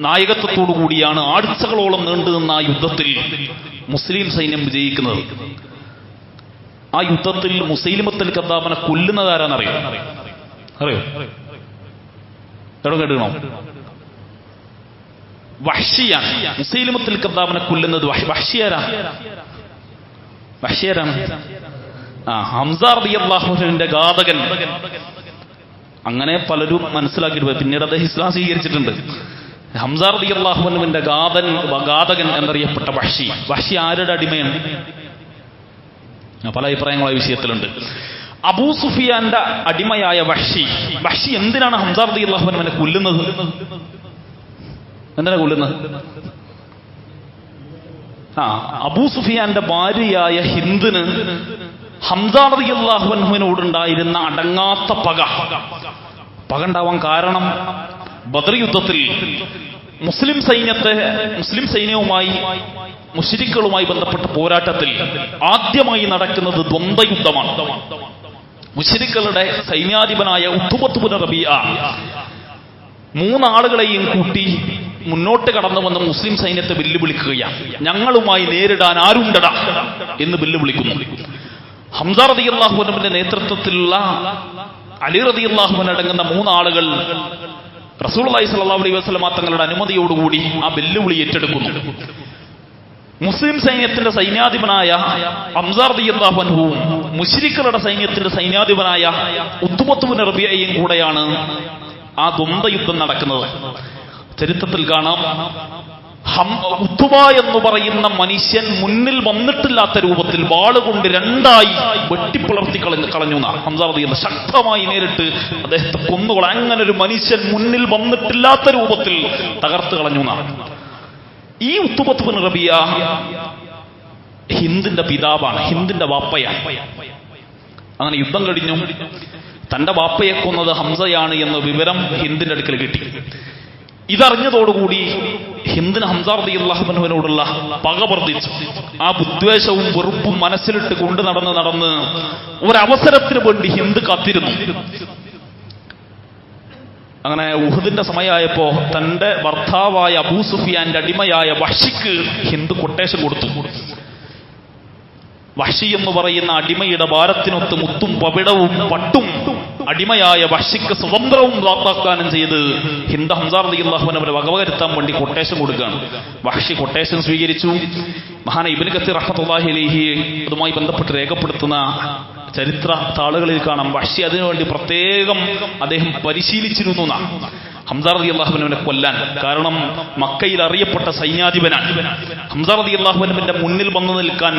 നായകത്വത്തോടു കൂടിയാണ് ആഴ്ചകളോളം നീണ്ടുനിന്ന ആ യുദ്ധത്തിൽ മുസ്ലിം സൈന്യം വിജയിക്കുന്നത്. ആ യുദ്ധത്തിൽ മുസൈലിമത്തുൽ കദ്ദാബിനെ കൊല്ലുന്നതാരാന്നറിയോ? അറിയോ? എവിടെ കേട്ടണോ? വഹ്ശിയാണ്. മുസൈലിമത്തുൽ കദ്ദാബിനെ കൊല്ലുന്നത് വഹ്ശിയാരാണ്. ഹംസ റളിയല്ലാഹു അൻഹുവിന്റെ ഘാതകൻ. അങ്ങനെ പലരും മനസ്സിലാക്കിയിട്ട് പിന്നീട് അദ്ദേഹം ഇസ്ലാം സ്വീകരിച്ചിട്ടുണ്ട്. ഹംസ റളിയല്ലാഹു അൻഹുവിന്റെ ഘാതകൻ എന്നറിയപ്പെട്ട വഹ്ശി ആരുടെ അടിമയാണ്? പല അഭിപ്രായങ്ങളും ഈ വിഷയത്തിലുണ്ട്. അബൂ സുഫിയാന്റെ അടിമയായ വഹ്ശി എന്തിനാണ് ഹംസ റളിയല്ലാഹു അൻഹുവിനെ കൊല്ലുന്നത്? എന്തിനാ കൊല്ലുന്നത്? അബൂ സുഫിയാന്റെ ഭാര്യയായ ഹിന്ദിന് ഹംസ റളിയല്ലാഹു അൻഹുവിനോടുണ്ടായിരുന്ന അടങ്ങാത്ത പക ഉണ്ടാവാൻ കാരണം, ബദർ യുദ്ധത്തിൽ മുസ്ലിം സൈന്യവുമായി മുശ്രിക്കുകളുമായി ബന്ധപ്പെട്ട പോരാട്ടത്തിൽ ആദ്യമായി നടക്കുന്നത് ദ്വന്ദ്വയുദ്ധമാണ്. മുശ്രിക്കുകളുടെ സൈന്യാധിപനായ ഉത്ബത്ത് ബിൻ റബീഅ മൂന്നാളുകളെയും കൂട്ടി മുന്നോട്ട് കടന്നു വന്ന മുസ്ലിം സൈന്യത്തെ വെല്ലുവിളിക്കുകയാണ്. ഞങ്ങളുമായി നേരിടാൻ ആരുണ്ടടാ എന്ന് വെല്ലുവിളിക്കുന്നു. ഹംസ റളിയല്ലാഹു അൻഹുവിന്റെ നേതൃത്വത്തിലുള്ള അലി റളിയല്ലാഹു അൻഹു അടങ്ങുന്ന മൂന്നാളുകൾ റസൂലുള്ളാഹി സ്വല്ലല്ലാഹു അലൈഹി വസല്ലമ തങ്ങളുടെ അനുമതിയോടുകൂടി ആ വെല്ലുവിളി ഏറ്റെടുക്കുന്നു. മുസ്ലിം സൈന്യത്തിന്റെ സൈന്യാധിപനായ ഹംസ റളിയല്ലാഹു അൻഹുവും മുശ്രിക്കുകളുടെ സൈന്യത്തിന്റെ സൈന്യാധിപനായ ഉത്ബത്ത് ബിൻ റബീഅയും കൂടെയാണ് ആ ദ്വന്ദ്വയുദ്ധം നടക്കുന്നത്. ചരിത്രത്തിൽ കാണാം, ഉത്ബ എന്ന് പറയുന്ന മനുഷ്യൻ മുന്നിൽ വന്നിട്ടില്ലാത്ത രൂപത്തിൽ വാളുകൊണ്ട് രണ്ടായി വെട്ടിപ്പിളർത്തി കളഞ്ഞു. ഹംസ റളിയല്ലാഹു ശക്തമായി നേരിട്ട് അദ്ദേഹത്തെ കൊന്നുകള. അങ്ങനെ ഒരു മനുഷ്യൻ മുന്നിൽ വന്നിട്ടില്ലാത്ത രൂപത്തിൽ തകർത്ത് കളഞ്ഞു. ഈ ഉത്ബത്ത് ബിൻ റബീഅ ഹിന്ദിന്റെ പിതാവാണ്, ഹിന്ദിന്റെ വാപ്പയാണ്. അങ്ങനെ യുദ്ധം കഴിഞ്ഞു. തന്റെ വാപ്പയെ കൊന്നത് ഹംസയാണ് എന്ന വിവരം ഹിന്ദിന്റെ അടുക്കൽ കിട്ടി. ഇതറിഞ്ഞതോടുകൂടി ഹിന്ദിന് ഹംസ റളിയല്ലാഹു അൻഹുവിനോടുള്ള പക വർദ്ധിച്ചു. ആ വിദ്വേഷവും വെറുപ്പും മനസ്സിലിട്ട് കൊണ്ട് നടന്ന് ഒരവസരത്തിന് വേണ്ടി ഹിന്ദ് കാത്തിരുന്നു. അങ്ങനെ ഉഹദിന്റെ സമയമായപ്പോ തന്റെ ഭർത്താവായ അബൂ സുഫിയാന്റെ അടിമയായ വഹ്ഷിക്ക് ഹിന്ദ് കൊട്ടേഷൻ കൊടുത്തു. വഹ്ഷി എന്ന് പറയുന്ന അടിമയുടെ ഭാരത്തിനൊത്ത് മുത്തും പവിടവും പട്ടും അടിമയായ വഹ്ഷിക്ക് സ്വതന്ത്രവും വാഗ്ദാനം ചെയ്ത് ഹിന്ദ് ഹംസ റളിയല്ലാഹു അൻഹുവിനെ വകവരുത്താൻ വേണ്ടി കൊട്ടേഷൻ കൊടുക്കുകയാണ്. വഹ്ഷി കൊട്ടേഷൻ സ്വീകരിച്ചു. മഹാന ഇബ്നു കസീർ റഹ്മത്തുള്ളാഹി അലൈഹി അതുമായി ബന്ധപ്പെട്ട് രേഖപ്പെടുത്തുന്ന ചരിത്ര താളുകളിൽ കാണാം, വഹ്ഷി അതിനുവേണ്ടി പ്രത്യേകം അദ്ദേഹം പരിശീലിച്ചിരുന്നു ഹംസ റളിയല്ലാഹു അൻഹുവിനെ കൊല്ലാൻ. കാരണം മക്കയിൽ അറിയപ്പെട്ട സൈന്യാധിപനാണ്. ഹംസ റളിയല്ലാഹു അൻഹുവിന്റെ മുന്നിൽ വന്നു നിൽക്കാൻ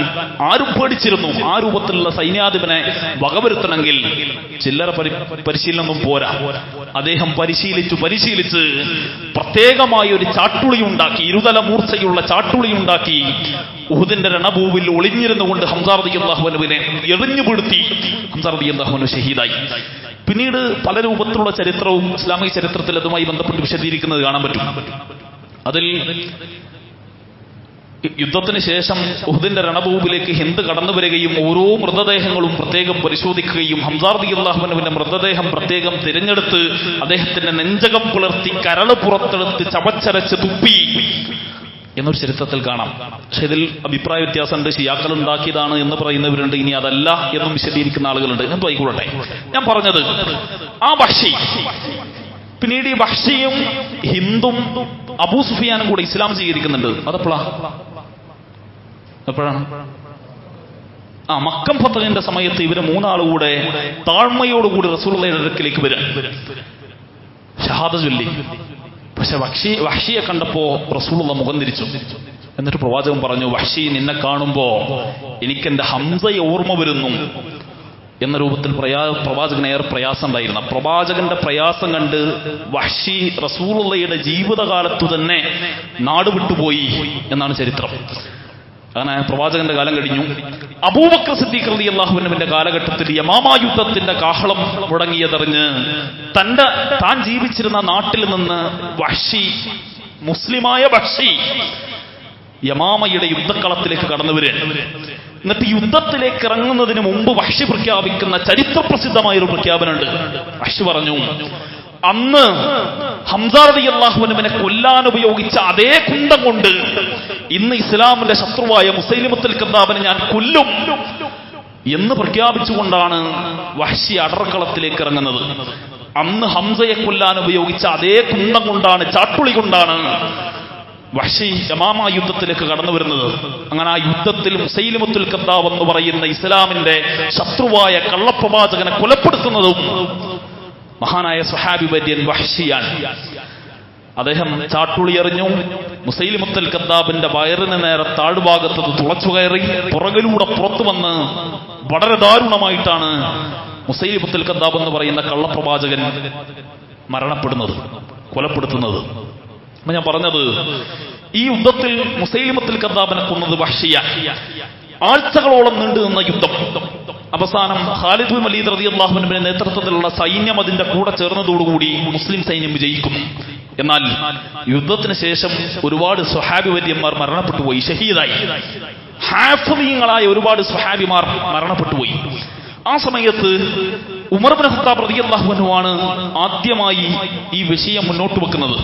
ആരും പേടിച്ചിരുന്നു. ആ രൂപത്തിലുള്ള സൈന്യാധിപനെ വകവരുത്തണമെങ്കിൽ ചില്ലറ പരിശീലനമൊന്നും പോരാ. അദ്ദേഹം പരിശീലിച്ച് പ്രത്യേകമായ ഒരു ചാട്ടുളിയുണ്ടാക്കി, ഇരുതല മൂർച്ചയുള്ള ചാട്ടുളിയുണ്ടാക്കി ഉഹുദിന്റെ രണഭൂവിൽ ഒളിഞ്ഞിരുന്നു കൊണ്ട് ഹംസ റളിയല്ലാഹു അൻഹുവിനെ എറിഞ്ഞുപിടുത്തി. ഹംസ റളിയല്ലാഹു അൻഹു ഷഹീദായി. പിന്നീട് പല രൂപത്തിലുള്ള ചരിത്രവും ഇസ്ലാമിക ചരിത്രത്തിൽ അതുമായി ബന്ധപ്പെട്ട് വിശദീകരിക്കുന്നത് കാണാൻ പറ്റും. അതിൽ യുദ്ധത്തിന് ശേഷം ഉഹുദിന്റെ രണഭൂമിയിലേക്ക് ഹിന്ദ് കടന്നു വരികയും ഓരോ മൃതദേഹങ്ങളും പ്രത്യേകം പരിശോധിക്കുകയും ഹംസ റളിയല്ലാഹു അൻഹുവിന്റെ മൃതദേഹം പ്രത്യേകം തിരഞ്ഞെടുത്ത് അദ്ദേഹത്തിന്റെ നെഞ്ചകം പുലർത്തി കരള് പുറത്തെടുത്ത് ചവച്ചരച്ച് തുപ്പി എന്നൊരു ചരിത്രത്തിൽ കാണാം. പക്ഷെ ഇതിൽ അഭിപ്രായ വ്യത്യാസമുണ്ട്. ഷിയാക്കൾ ഉണ്ടാക്കിയതാണ് എന്ന് പറയുന്നവരുണ്ട്, ഇനി അതല്ല എന്നും വിശദീകരിക്കുന്ന ആളുകളുണ്ട്. എന്തു ആയിക്കോട്ടെ, ഞാൻ പറഞ്ഞത് ആ വഹ്ഷി, പിന്നീട് ഈ വഹ്ഷിയും ഹിന്ദും അബൂ സുഫിയാനും കൂടെ ഇസ്ലാം സ്വീകരിക്കുന്നുണ്ട്. എപ്പോഴാണ്? മക്കം ഫതഹിന്റെ സമയത്ത് ഇവര് മൂന്നാളുകൂടെ താഴ്മയോടുകൂടി റസൂലുള്ളാഹിയുടെ അടുക്കലേക്ക് വരാൻ ഷഹാദത്ത് ചൊല്ലി. പക്ഷെ വഹ്ഷിയെ കണ്ടപ്പോ റസൂലുള്ള മുഖം തിരിച്ചു. എന്നിട്ട് പ്രവാചകൻ പറഞ്ഞു, വഹ്ഷി, നിന്നെ കാണുമ്പോ എനിക്കെന്റെ ഹംസയെ ഓർമ്മ വരുന്നു എന്ന രൂപത്തിൽ പ്രവാചകന് ഏറെ പ്രയാസം ഉണ്ടായിരുന്നു. പ്രവാചകന്റെ പ്രയാസം കണ്ട് വഹ്ഷി റസൂലുള്ളാഹിയുടെ ജീവിതകാലത്തു തന്നെ നാട് വിട്ടുപോയി എന്നാണ് ചരിത്രം. അങ്ങനെ പ്രവാചകന്റെ കാലം കഴിഞ്ഞു. അബൂബക്കർ സിദ്ദീഖ് റളിയല്ലാഹു അൻഹുവിന്റെ കാലഘട്ടത്തിൽ യമാമ യുദ്ധത്തിന്റെ കാഹളം മുടങ്ങിയതറിഞ്ഞ് താൻ ജീവിച്ചിരുന്ന നാട്ടിൽ നിന്ന് വഹ്ഷി, മുസ്ലിമായ വഹ്ഷി യമാമയുടെ യുദ്ധക്കളത്തിലേക്ക് കടന്നു വരിക. എന്നിട്ട് യുദ്ധത്തിലേക്ക് ഇറങ്ങുന്നതിന് മുമ്പ് വഹ്ഷി പ്രഖ്യാപിക്കുന്ന ചരിത്രപ്രസിദ്ധമായൊരു പ്രഖ്യാപനമുണ്ട്. വഹ്ഷി പറഞ്ഞു, അന്ന് ഹംസ റളിയല്ലാഹു അൻഹുവിനെ കൊല്ലാൻ ഉപയോഗിച്ച അതേ കുന്തം കൊണ്ട് ഇന്ന് ഇസ്ലാമിന്റെ ശത്രുവായ മുസൈലിമത്തുൽ കദ്ദാബിനെ ഞാൻ കൊല്ലും എന്ന് പ്രഖ്യാപിച്ചുകൊണ്ടാണ് വഹ്ഷി അടർക്കളത്തിലേക്ക് ഇറങ്ങുന്നത്. അന്ന് ഹംസയെ കൊല്ലാൻ ഉപയോഗിച്ച അതേ കുന്തം കൊണ്ടാണ്, ചാട്ടുളി കൊണ്ടാണ് വഹ്ഷി യമാമ യുദ്ധത്തിലേക്ക് കടന്നു വരുന്നത്. അങ്ങനെ ആ യുദ്ധത്തിൽ മുസൈലിമത്തുൽ കദ്ദാബ് എന്ന് പറയുന്ന ഇസ്ലാമിന്റെ ശത്രുവായ കള്ളപ്രവാചകനെ കൊലപ്പെടുത്തുന്നതും മഹാനായ സ്വഹാബി വര്യൻ വഹ്ഷിയാണ്. അദ്ദേഹം ചാട്ടുളി എറിഞ്ഞു. മുസൈലിമത്തുൽ കദ്ദാബിന്റെ വയറിന് നേരെ താഴ്ഭാഗത്ത് തുളച്ചു കയറി പുറകിലൂടെ പുറത്തു വന്ന് വളരെ ദാരുണമായിട്ടാണ് മുസൈലിമത്തുൽ കദ്ദാബ് എന്ന് പറയുന്ന കള്ളപ്രവാചകൻ മരണപ്പെടുന്നത്, കൊലപ്പെടുത്തുന്നത്. അപ്പൊ ഞാൻ പറഞ്ഞത്, ഈ യുദ്ധത്തിൽ മുസൈലിമത്തുൽ കദ്ദാബിനെ കൊന്നത് വഹ്ശിയ, ആഴ്ചകളോളം നീണ്ടു നിന്ന യുദ്ധം. അവസാനം ഖാലിദ് ബിൻ വലീദ് റളിയല്ലാഹു അൻഹുവിന്റെ നേതൃത്വത്തിലുള്ള സൈന്യം അതിന്റെ കൂടെ ചേർന്നതോടുകൂടി മുസ്ലിം സൈന്യം വിജയിക്കുന്നു. എന്നാൽ യുദ്ധത്തിന് ശേഷം ഒരുപാട് സ്വഹാബി വര്യന്മാർ മരണപ്പെട്ടുപോയി, ഷഹീദായി. ഹാഫിളീങ്ങളായ ഒരുപാട് സ്വഹാബിമാർ മരണപ്പെട്ടുപോയി. ആ സമയത്ത് ഉമർ ഇബ്നു ഖത്താബ് റളിയല്ലാഹു അൻഹു ആണ് ആദ്യമായി ഈ വിഷയം മുന്നോട്ട് വെക്കുന്നത്.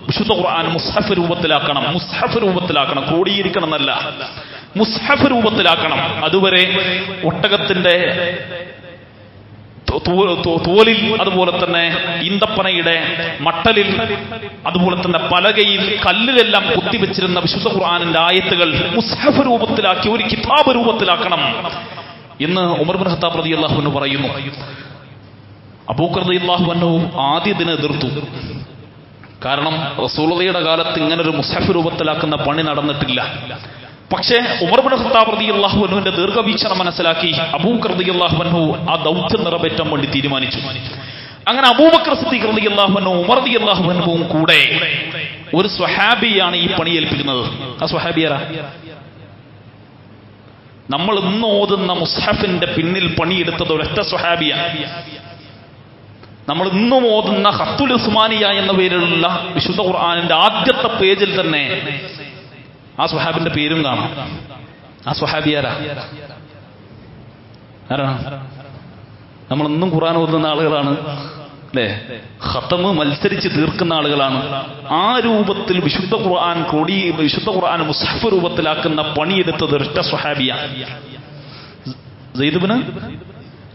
വിശുദ്ധ ഖുർആൻ മുസ്ഹഫ് രൂപത്തിലാക്കണം, മുസ്ഹഫ് രൂപത്തിലാക്കണം, ക്രോഡീകരിക്കണം എന്നല്ല, മുസ്ഹഫ് രൂപത്തിലാക്കണം. അതുവരെ ഒട്ടകത്തിന്റെ തോലിൽ, അതുപോലെ തന്നെ ഈന്തപ്പനയുടെ മട്ടലിൽ, അതുപോലെ തന്നെ പലകയിൽ, കല്ലിലെല്ലാം കുത്തിവെച്ചിരുന്ന വിശുദ്ധ ഖുർആനിന്റെ ആയത്തുകൾ മുസ്ഹഫ് രൂപത്തിലാക്കി ഒരു കിതാബ് രൂപത്തിലാക്കണം എന്ന് ഉമർ ഇബ്നു ഖത്താബ് റളിയല്ലാഹു അൻഹു പറയുന്നു. അബൂബക്കർ റളിയല്ലാഹു അൻഹു ആദ്യതിനെ എതിർത്തു. കാരണം റസൂലുള്ളാഹിയുടെ കാലത്ത് ഇങ്ങനൊരു മുസ്ഹഫ് രൂപത്തിലാക്കുന്ന പണി നടന്നിട്ടില്ല. പക്ഷേ ഉമർ ഇബ്നു ഖത്താബ് റളിയല്ലാഹു അൻഹുവിന്റെ ദീർഘവീക്ഷണം മനസ്സിലാക്കി അബൂബക്കർ റളിയല്ലാഹു അൻഹു ആ ദൗത്യം നിറവേറ്റാൻ വേണ്ടി തീരുമാനിച്ചു. അങ്ങനെ അബൂബക്കർ സിദ്ദീഖ് റളിയല്ലാഹു അൻഹു ഉമർ റളിയല്ലാഹു അൻഹുവും കൂടെ ഒരു സ്വഹാബിയാണ് ഈ പണി ഏൽപ്പിക്കുന്നത്. ആ സ്വഹാബിയാരാ? നമ്മൾ ഇന്ന് ഓതുന്ന മുസ്ഹഫിന്റെ പിന്നിൽ പണിയെടുത്തത് ഒരൊറ്റ സ്വഹാബിയാണ്. നമ്മൾ ഇന്നും ഓതുന്ന ഖത്തുൽ ഉസ്മാനിയ എന്ന പേരിലുള്ള വിശുദ്ധ ഖുർആനിന്റെ ആദ്യത്തെ പേജിൽ തന്നെ ആ സ്വഹാബിന്റെ പേരും കാണാം. ആ സ്വഹാബി ആരാണ്? നമ്മൾ ഇന്നും ഖുർആൻ ഓതുന്ന ആളുകളാണ്, അല്ലേ? ഖത്തമ് മത്സരിച്ച് തീർക്കുന്ന ആളുകളാണ്. ആ രൂപത്തിൽ വിശുദ്ധ ഖുർആൻ മുസ്ഹഫ് രൂപത്തിലാക്കുന്ന പണിയെടുത്തത് ഒരൊറ്റ സ്വഹാബിയാണ്. സെയ്ദ് ഇബ്നു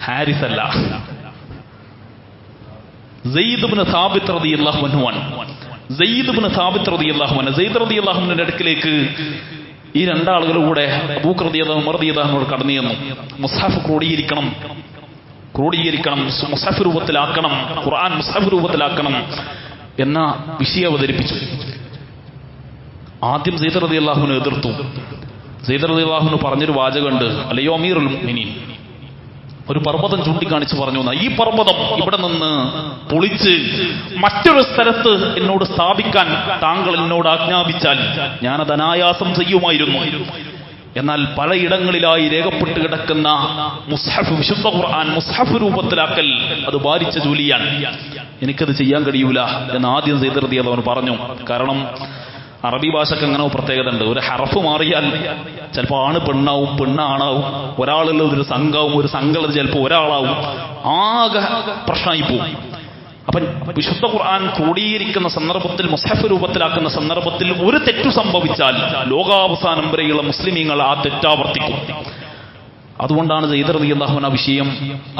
ഹാരിസ് അല്ല, സെയ്ദ് ഇബ്നു സാബിത്ത് റളിയല്ലാഹു അൻഹു ആണ്. സെയ്ദ് ഇബ്നു സാബിത്ത് റളിയല്ലാഹു അൻഹു, സെയ്ദ് റളിയല്ലാഹു അൻഹുവിന്റെ അടുക്കിലേക്ക് ഈ രണ്ടാളുകളും കൂടെ അബൂബക്കർ റളിയല്ലാഹു ഉമർ റളിയല്ലാഹു അൻഹു കടന്നു ചെന്നു. മുസ്ഹഫ് ക്രോഡീകരിക്കണം, മുസ്ഹഫ് രൂപത്തിലാക്കണം, ഖുർആൻ മുസ്ഹഫ് രൂപത്തിലാക്കണം എന്ന വിഷയം അവതരിപ്പിച്ചു. ആദ്യം സെയ്ദ് റളിയല്ലാഹു അൻഹു എതിർത്തു. സെയ്ദ് റളിയല്ലാഹു അൻഹു പറഞ്ഞൊരു വാചകമുണ്ട്, അല്ലയോ അമീറുൽ മുഅ്മിനീൻ, ഒരു പർവ്വതം ചൂണ്ടിക്കാണിച്ച് പറഞ്ഞു, ഈ പർവ്വതം ഇവിടെ നിന്ന് പൊളിച്ച് മറ്റൊരു സ്ഥലത്ത് എന്നോട് സ്ഥാപിക്കാൻ താങ്കൾ എന്നോട് ആജ്ഞാപിച്ചാൽ ഞാനത് അനായാസം ചെയ്യുമായിരുന്നു. എന്നാൽ പലയിടങ്ങളിലായി രേഖപ്പെട്ട് കിടക്കുന്ന മുസ്ഹഫ്, വിശുദ്ധ ഖുർആൻ മുസ്ഹഫ് രൂപത്തിലാക്കൽ അത് ഭാരിച്ച ജോലിയാണ്, എനിക്കത് ചെയ്യാൻ കഴിയൂല എന്ന് ആദ്യം സെയ്ദ് റളിയല്ലാഹു അൻഹു പറഞ്ഞു. കാരണം അറബി ഭാഷക്ക് അങ്ങനെ പ്രത്യേകത ഉണ്ട്. ഒരു ഹറഫ് മാറിയാൽ ചിലപ്പോൾ ആണ് പെണ്ണാവും, പെണ്ണാണാവും, ഒരാളുള്ള ഒരു സംഘാവും, ഒരു സംഘമുള്ളത് ചിലപ്പോൾ ഒരാളാവും, ആകെ പ്രശ്നമായി പോവും. അപ്പം വിശുദ്ധ ഖുർആൻ ക്രോഡീകരിക്കുന്ന സന്ദർഭത്തിൽ, മുസ്ഹഫ് രൂപത്തിലാക്കുന്ന സന്ദർഭത്തിൽ ഒരു തെറ്റു സംഭവിച്ചാൽ ലോകാവസാനം വരെയുള്ള മുസ്ലിമീങ്ങൾ ആ തെറ്റാവർത്തിക്കും. അതുകൊണ്ടാണ് സെയ്ദ് റളിയല്ലാഹു അൻഹു ആ വിഷയം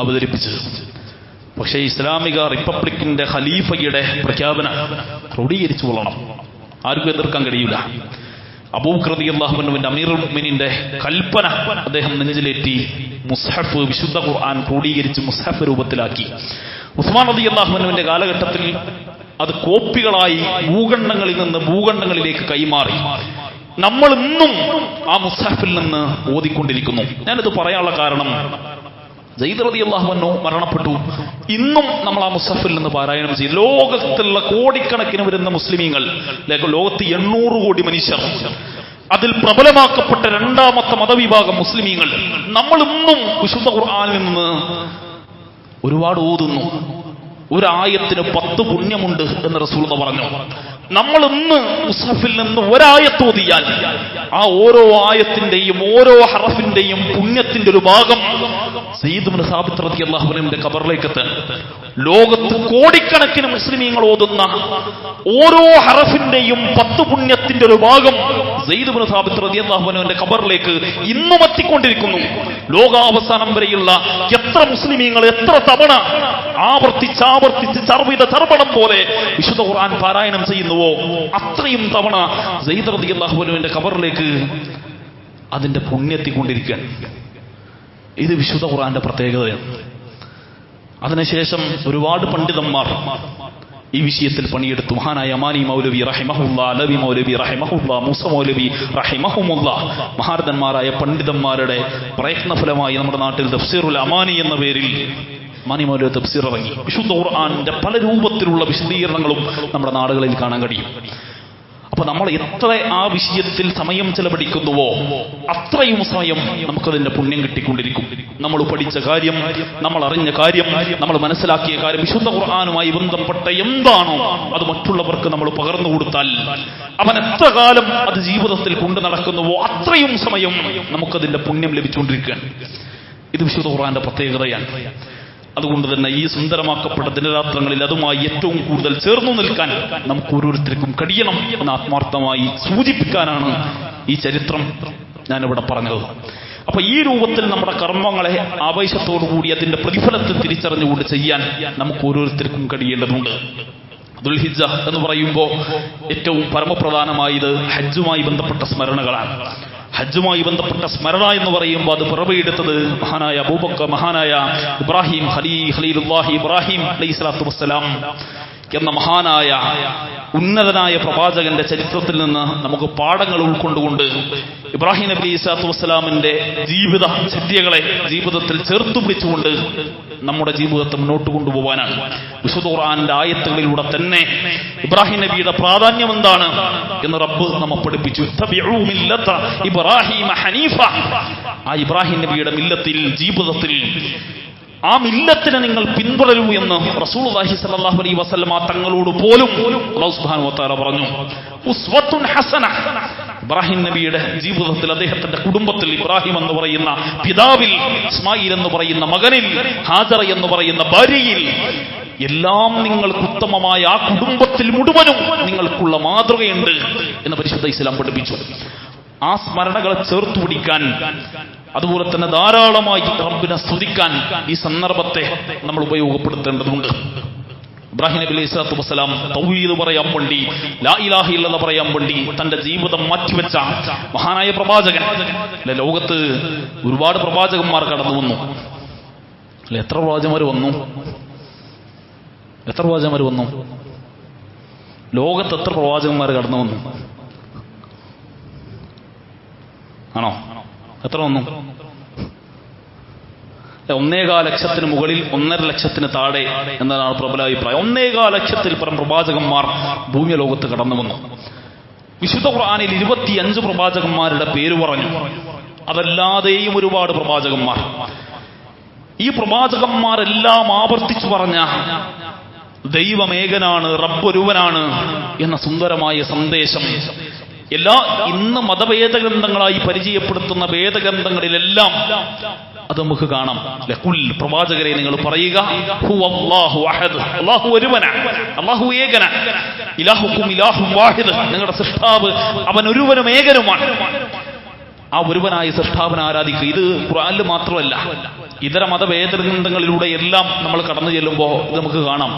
അവതരിപ്പിച്ചത്. പക്ഷേ ഇസ്ലാമിക റിപ്പബ്ലിക്കിന്റെ ഖലീഫയുടെ പ്രഖ്യാപനം ക്രോഡീകരിച്ചു കൊള്ളണം, ആർക്കും എതിർക്കാൻ കഴിയില്ല. അബൂബക്കർ റളിയല്ലാഹു അൻഹുവിന്റെ അമീറുൽ മുഅ്മിനീന്റെ കൽപ്പന അദ്ദേഹം നെഞ്ചിലേറ്റി മുസ്ഹഫ്, വിശുദ്ധ ഖുർആൻ ക്രോഡീകരിച്ച് മുസ്ഹഫ് രൂപത്തിലാക്കി. ഉസ്മാൻ റളിയല്ലാഹു അൻഹുവിന്റെ കാലഘട്ടത്തിൽ അത് കോപ്പികളായി ഭൂഖണ്ഡങ്ങളിൽ നിന്ന് ഭൂഖണ്ഡങ്ങളിലേക്ക് കൈമാറി. നമ്മൾ ഇന്നും ആ മുസ്ഹഫിൽ നിന്ന് ഓതിക്കൊണ്ടിരിക്കുന്നു. ഞാനിത് പറയാനുള്ള കാരണം, സെയ്ദ് റളിയല്ലാഹു അൻഹു മരണപ്പെട്ടു, ഇന്നും നമ്മൾ ആ മുസ്ഹഫിൽ നിന്ന് പാരായണം ചെയ്യും. ലോകത്തുള്ള കോടിക്കണക്കിന് വരുന്ന മുസ്ലിമീങ്ങൾ, ലോകത്ത് 800 കോടി മനുഷ്യർ, അതിൽ പ്രബലമാക്കപ്പെട്ട രണ്ടാമത്തെ മതവിഭാഗം മുസ്ലിമീങ്ങൾ, നമ്മൾ ഇന്നും വിശുദ്ധ ഖുർആനിൽ നിന്ന് ഒരുപാട് ഓതുന്നു. ഒരു ആയത്തിന് 10 പുണ്യമുണ്ട് എന്ന് റസൂലുള്ളാഹി പറഞ്ഞു. നമ്മൾ ഇന്ന് മുസ്ഹഫിൽ നിന്ന് ഒരായത്ത് ഓതിയാൽ ആ ഓരോ ആയത്തിന്റെയും ഓരോ ഹറഫിന്റെയും പുണ്യത്തിന്റെ ഒരു ഭാഗം സയ്യിദ് ഇബ്നു സാബിത്ത് റളിയല്ലാഹു അൻഹുവിന്റെ ഖബറിലേക്ക് എത്തും. ലോകത്ത് കോടിക്കണക്കിന് മുസ്ലിമീങ്ങൾ ഓതുന്ന ഓരോ ഹറഫിന്റെയും 10 പുണ്യത്തിന്റെ ഒരു ഭാഗം സയ്യിദ് ഇബ്നു സാബിത്ത് റളിയല്ലാഹു അൻഹുവിന്റെ ഖബറിലേക്ക് ഇന്നും എത്തിക്കൊണ്ടിരിക്കുന്നു. ലോകാവസാനം വരെയുള്ള എത്ര മുസ്ലിമീങ്ങൾ എത്ര തവണ ആവർത്തിച്ച് ചർവണം പോലെ വിശുദ്ധ ഖുർആൻ പാരായണം ചെയ്യുന്നുവോ അത്രയും തവണ സയ്യിദ് റളിയല്ലാഹു അൻഹുവിന്റെ ഖബറിലേക്ക് അതിന്റെ പുണ്യത്തിക്കൊണ്ടിരിക്കുകയാണ്. ഇത് വിശുദ്ധ ഖുർആന്റെ പ്രത്യേകതയാണ്. അതിനുശേഷം ഒരുപാട് പണ്ഡിതന്മാർ ഈ വിഷയത്തിൽ പണിയെടുത്തു. മഹാനായ അമാനി മൗലവി റഹിമഹുല്ലാ, അലവി മൗലവി റഹിമഹുല്ലാ, മൂസ മൗലവി റഹിമഹുമുല്ലാ, മഹാരഥന്മാരായ പണ്ഡിതന്മാരുടെ പ്രയത്നഫലമായി നമ്മുടെ നാട്ടിൽ തഫ്സീറുൽ അമാനി എന്ന പേരിൽ അമാനി മൗലവി തഫ്സീർ ഇറങ്ങി. വിശുദ്ധ ഖുർആന്റെ പല രൂപത്തിലുള്ള വിശദീകരണങ്ങളും നമ്മുടെ നാടുകളിൽ കാണാൻ കഴിയും. അപ്പൊ നമ്മൾ എത്ര ആ വിഷയത്തിൽ സമയം ചെലവഴിക്കുന്നുവോ അത്രയും സമയം നമുക്കതിന്റെ പുണ്യം കിട്ടിക്കൊണ്ടിരിക്കും. നമ്മൾ പഠിച്ച കാര്യം, നമ്മൾ അറിഞ്ഞ കാര്യം, നമ്മൾ മനസ്സിലാക്കിയ കാര്യം, വിശുദ്ധ ഖുർആനുമായി ബന്ധപ്പെട്ട എന്താണോ അത് മറ്റുള്ളവർക്ക് നമ്മൾ പകർന്നു കൊടുത്താൽ അവൻ എത്ര കാലം അത് ജീവിതത്തിൽ കൊണ്ടു നടക്കുന്നുവോ അത്രയും സമയം നമുക്കതിന്റെ പുണ്യം ലഭിച്ചുകൊണ്ടിരിക്കുകയാണ്. ഇത് വിശുദ്ധ ഖുർആന്റെ പ്രത്യേകതയാണ്. അതുകൊണ്ട് തന്നെ ഈ സുന്ദരമാക്കപ്പെട്ട ദിനരാത്രങ്ങളിൽ അതുമായി ഏറ്റവും കൂടുതൽ ചേർന്നു നിൽക്കാൻ നമുക്ക് ഓരോരുത്തർക്കും കഴിയണം എന്ന് ആത്മാർത്ഥമായി സൂചിപ്പിക്കാനാണ് ഈ ചരിത്രം ഞാനിവിടെ പറഞ്ഞത്. അപ്പൊ ഈ രൂപത്തിൽ നമ്മുടെ കർമ്മങ്ങളെ ആവേശത്തോടുകൂടി അതിന്റെ പ്രതിഫലത്തെ തിരിച്ചറിഞ്ഞുകൊണ്ട് ചെയ്യാൻ നമുക്ക് ഓരോരുത്തർക്കും കഴിയേണ്ടതുണ്ട്. ദുൽഹിജ്ജ എന്ന് പറയുമ്പോൾ ഏറ്റവും പരമപ്രധാനമായത് ഹജ്ജുമായി ബന്ധപ്പെട്ട സ്മരണകളാണ്. ഹജ്ജുമായി ബന്ധപ്പെട്ട സ്മരണ എന്ന് പറയുമ്പോൾ അത് പിറവിയെടുത്തത് മഹാനായ ഇബ്രാഹിം ഖലീലുല്ലാഹി ഇബ്രാഹിം അലൈഹിസ്സലാത്തു വസ്സലാം എന്ന മഹാനായ ഉന്നതനായ പ്രവാചകന്റെ ചരിത്രത്തിൽ നിന്ന് നമുക്ക് പാഠങ്ങൾ ഉൾക്കൊണ്ടുകൊണ്ട് ഇബ്രാഹിം നബി അലൈഹിസ്സലാത്തു വസ്സലാമിന്റെ ജീവിത ചര്യകളെ ജീവിതത്തിൽ ചേർത്തു പിടിച്ചുകൊണ്ട് നമ്മുടെ ജീവിതത്തെ മുന്നോട്ട് കൊണ്ടുപോകാനാണ്. വിശുദ്ധ ഖുർആന്റെ ആയത്തുകളിലൂടെ തന്നെ ഇബ്രാഹിം നബിയുടെ പ്രാധാന്യം എന്താണ് എന്ന് റബ്ബ് നമ്മെ പഠിപ്പിച്ചു. തബിഉ മില്ലത ഇബ്രാഹിം ഹനീഫ. ആ ഇബ്രാഹിം നബിയുടെ മില്ലത്തിൽ, ജീവിതത്തിൽ ആ മില്ലത്തിനെ നിങ്ങൾ പിന്തുടരൂ എന്ന് റസൂലുള്ളാഹി സ്വല്ലല്ലാഹു അലൈഹി വസല്ലമ തങ്ങളോട് പോലും അല്ലാഹു സുബ്ഹാനഹു വ തആല പറഞ്ഞു. ഉസ്വത്തുൻ ഹസന. ഇബ്രാഹിം നബിയുടെ ജീവിതത്തിൽ, അദ്ദേഹത്തിന്റെ കുടുംബത്തിൽ, ഇബ്രാഹിം എന്ന് പറയുന്ന പിതാവിൽ, ഇസ്മായിൽ എന്ന് പറയുന്ന മകനിൽ, ഹാജറ എന്ന് പറയുന്ന ഭാര്യയിൽ എല്ലാം നിങ്ങൾക്ക് ഉത്തമമായ ആ കുടുംബത്തിൽ മുഴുവനും നിങ്ങൾക്കുള്ള മാതൃകയുണ്ട് എന്ന് പരിശുദ്ധ ഇസ്ലാം പഠിപ്പിച്ചു. ആ സ്മരണകളെ ചേർത്തു പിടിക്കാൻ, അതുപോലെ തന്നെ ധാരാളമായി റബ്ബിനെ സ്തുതിക്കാൻ ഈ സന്ദർഭത്തെ നമ്മൾ ഉപയോഗപ്പെടുത്തേണ്ടതുണ്ട്. ഇബ്രാഹിം നബി അലൈഹിസ്സലാത്തു വസ്സലാം തൗഹീദ് പറയാൻ വേണ്ടി, ലാ ഇലാഹ ഇല്ലല്ലാഹ് പറയാൻ വേണ്ടി തന്റെ ജീവിതം മാറ്റിവെച്ച മഹാനായ പ്രവാചകൻ. അല്ലെ, ലോകത്ത് ഒരുപാട് പ്രവാചകന്മാർ കടന്നു വന്നു. അല്ലെ, എത്ര പ്രവാചകന്മാർ വന്നു? ലോകത്ത് എത്ര പ്രവാചകന്മാർ കടന്നു വന്നു? ആണോ? എത്ര വന്നു? 1.25 ലക്ഷത്തിന് മുകളിൽ, 1.5 ലക്ഷത്തിന് താഴെ എന്നതാണ് പ്രബല അഭിപ്രായം. 1.25 ലക്ഷത്തിൽ പരം പ്രവാചകന്മാർ ഭൂമി ലോകത്ത് കടന്നു വന്നു. വിശുദ്ധ ഖുർആനിൽ 25 പ്രവാചകന്മാരുടെ പേര് പറഞ്ഞു. അതല്ലാതെയും ഒരുപാട് പ്രവാചകന്മാർ. ഈ പ്രവാചകന്മാരെല്ലാം ആവർത്തിച്ചു പറഞ്ഞ ദൈവമേകനാണ്, റബ്ബൊരുവനാണ് എന്ന സുന്ദരമായ സന്ദേശം ഇന്ന് മതഭേദഗ്രന്ഥങ്ങളായി പരിചയപ്പെടുത്തുന്ന വേദഗ്രന്ഥങ്ങളിലെല്ലാം അത് നമുക്ക് കാണാം. പ്രവാചകരെ നിങ്ങൾ പറയുക, ഹുവല്ലാഹു അഹദ്, അല്ലാഹു ഒരുവനാണ്, അല്ലാഹു ഏകനാണ്, ഇലാഹുക്കും ഇലാഹു വാഹിദ്, നിങ്ങളുടെ സൃഷ്ടാവ് അവൻ ഒരുവനും ഏകനുമാണ്. ആ ഒരുവനായ സൃഷ്ടാവിനെ ആരാധിക്കുക. ഇത് ഖുർആനിൽ മാത്രമല്ല, ഇതര മതവേദഗ്രന്ഥങ്ങളിലൂടെ എല്ലാം നമ്മൾ കടന്നു ചെല്ലുമ്പോൾ ഇത് നമുക്ക് കാണാം.